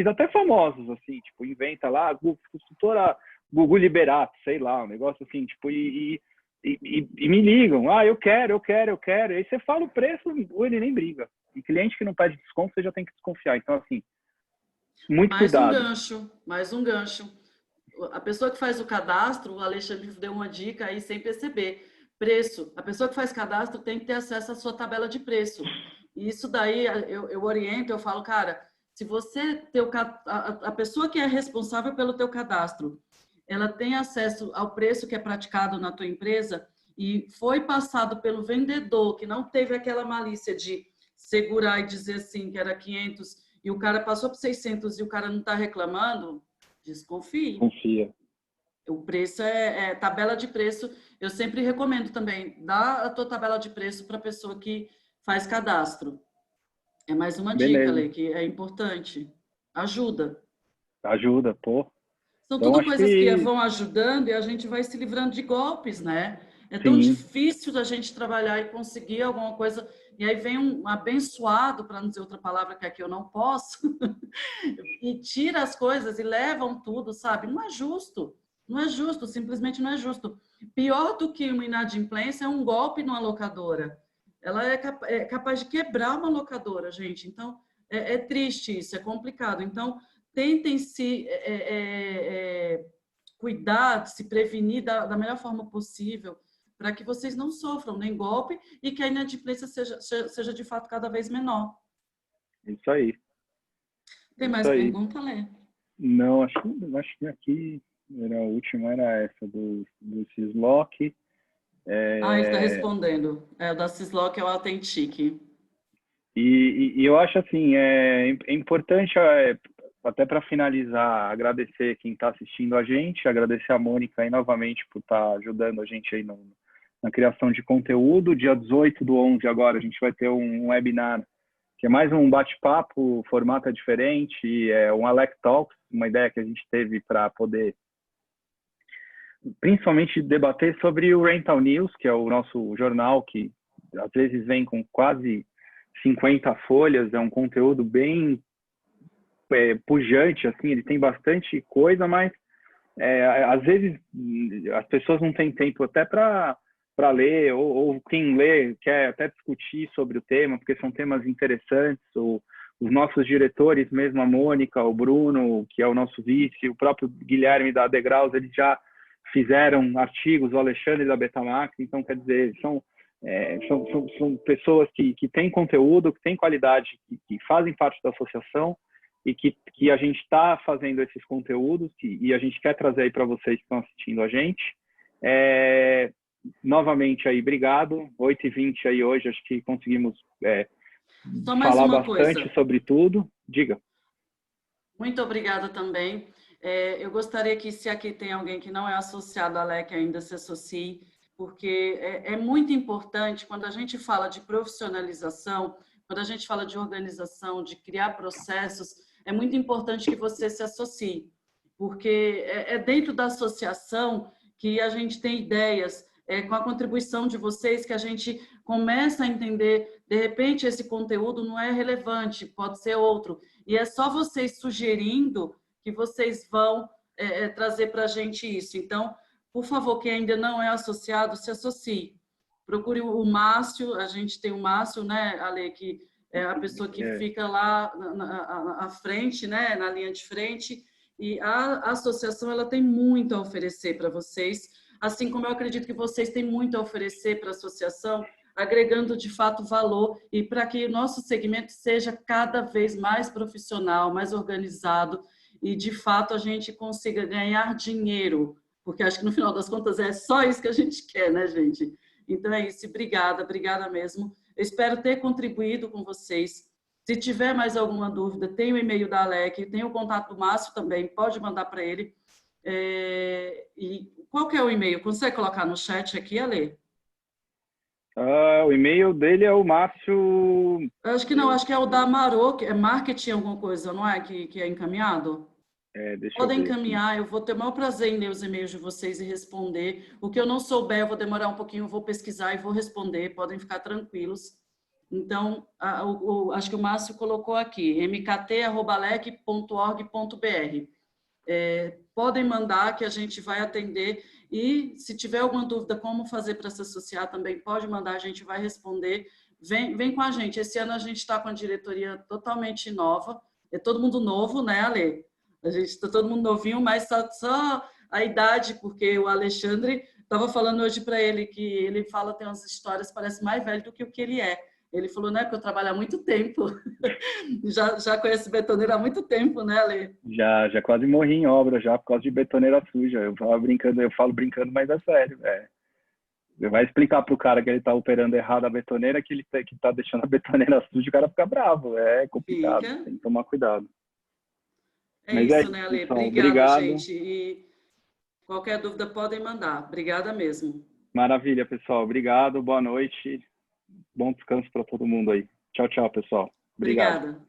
até famosos, assim, tipo, inventa lá, construtora Gugu Liberato, sei lá, um negócio assim, tipo, e me ligam, eu quero. E aí você fala o preço, ele nem briga. E cliente que não pede desconto, você já tem que desconfiar. Então, assim, muito cuidado. Mais um gancho. A pessoa que faz o cadastro, o Alexandre deu uma dica aí sem perceber. Preço. A pessoa que faz cadastro tem que ter acesso à sua tabela de preço. E isso daí eu oriento, eu falo, cara, se você a pessoa que é responsável pelo teu cadastro, ela tem acesso ao preço que é praticado na tua empresa e foi passado pelo vendedor, que não teve aquela malícia de segurar e dizer assim que era 500 e o cara passou por 600 e o cara não está reclamando, desconfie. Confia. O preço é tabela de preço. Eu sempre recomendo também, dá a tua tabela de preço para a pessoa que faz cadastro. É mais uma dica, Beleza. Lê, que é importante. Ajuda. Ajuda, pô. São Então, tudo acho coisas que que vão ajudando e a gente vai se livrando de golpes, né? É tão sim. difícil da gente trabalhar e conseguir alguma coisa. E aí vem um abençoado, para não dizer outra palavra que aqui eu não posso, e tira as coisas e levam tudo, sabe? Não é justo. Não é justo, simplesmente não é justo. Pior do que uma inadimplência é um golpe numa locadora. Ela é capaz de quebrar uma locadora, gente. Então, é triste isso, é complicado. Então, tentem se cuidar, se prevenir da melhor forma possível, para que vocês não sofram nem golpe e que a inadimplência seja de fato cada vez menor. Isso aí. Tem mais pergunta, Lê? Não, acho que aqui a última era essa do Sislock. Ele está respondendo. O da Sislock é o Authentic. E eu acho assim, é importante, até para finalizar, agradecer quem está assistindo a gente, agradecer a Mônica aí novamente por estar ajudando a gente aí na criação de conteúdo. Dia 18/11 agora a gente vai ter um webinar que é mais um bate-papo, o formato é diferente, é um Alec Talks, uma ideia que a gente teve para poder principalmente debater sobre o Rental News, que é o nosso jornal que às vezes vem com quase 50 folhas, é um conteúdo bem pujante, assim, ele tem bastante coisa, mas às vezes as pessoas não têm tempo até para ler, ou quem lê quer até discutir sobre o tema, porque são temas interessantes. Os nossos diretores, mesmo a Mônica, o Bruno, que é o nosso vice, o próprio Guilherme da Degraus, eles já fizeram artigos, o Alexandre da Betamax, então, quer dizer, são pessoas que têm conteúdo, que têm qualidade, que fazem parte da associação e que a gente está fazendo esses conteúdos e a gente quer trazer aí para vocês que estão assistindo a gente. Novamente aí, obrigado. 8h20 aí hoje, acho que conseguimos falar bastante sobre tudo. Diga. Muito obrigada também. Eu gostaria que, se aqui tem alguém que não é associado à LEC ainda, se associe, porque é muito importante, quando a gente fala de profissionalização, quando a gente fala de organização, de criar processos, é muito importante que você se associe, porque é dentro da associação que a gente tem ideias, com a contribuição de vocês que a gente começa a entender, de repente esse conteúdo não é relevante, pode ser outro, e é só vocês sugerindo que vocês vão trazer para a gente isso. Então, por favor, quem ainda não é associado, se associe. Procure o Márcio, a gente tem o Márcio, né, Ale, que é a pessoa que fica lá à frente, né, na linha de frente, e a associação ela tem muito a oferecer para vocês, assim como eu acredito que vocês têm muito a oferecer para a associação, agregando de fato valor e para que o nosso segmento seja cada vez mais profissional, mais organizado e de fato a gente consiga ganhar dinheiro, porque acho que no final das contas é só isso que a gente quer, né, gente? Então é isso, obrigada mesmo. Eu espero ter contribuído com vocês. Se tiver mais alguma dúvida, tem o e-mail da Alec, tem o contato do Márcio também, pode mandar para ele. E qual que é o e-mail? Consegue colocar no chat aqui, Ale? O e-mail dele é o Márcio... Acho que não, acho que é o da Marô, que é marketing alguma coisa, não é? Que é encaminhado? Podem encaminhar, eu vou ter o maior prazer em ler os e-mails de vocês e responder. O que eu não souber, eu vou demorar um pouquinho, eu vou pesquisar e vou responder, podem ficar tranquilos. Então, acho que o Márcio colocou aqui, mkt@lec.org.br. Podem mandar que a gente vai atender e se tiver alguma dúvida como fazer para se associar também, pode mandar, a gente vai responder. Vem com a gente, esse ano a gente está com a diretoria totalmente nova, é todo mundo novo, né, Ale? A gente está todo mundo novinho, mas só a idade, porque o Alexandre estava falando hoje para ele que ele fala, tem umas histórias, parece mais velho do que o que ele é. Ele falou, né, que eu trabalho há muito tempo. já conheço betoneira há muito tempo, né, Ale? Já quase morri em obra já por causa de betoneira suja. Eu falo brincando, mas é sério. Você vai explicar para o cara que ele está operando errado a betoneira, que ele está deixando a betoneira suja, o cara fica bravo. É complicado, tem que tomar cuidado. Mas isso, né, Ale? Obrigada, gente. Qualquer dúvida podem mandar. Obrigada mesmo. Maravilha, pessoal. Obrigado, boa noite. Bom descanso para todo mundo aí. Tchau, tchau, pessoal. Obrigado. Obrigada.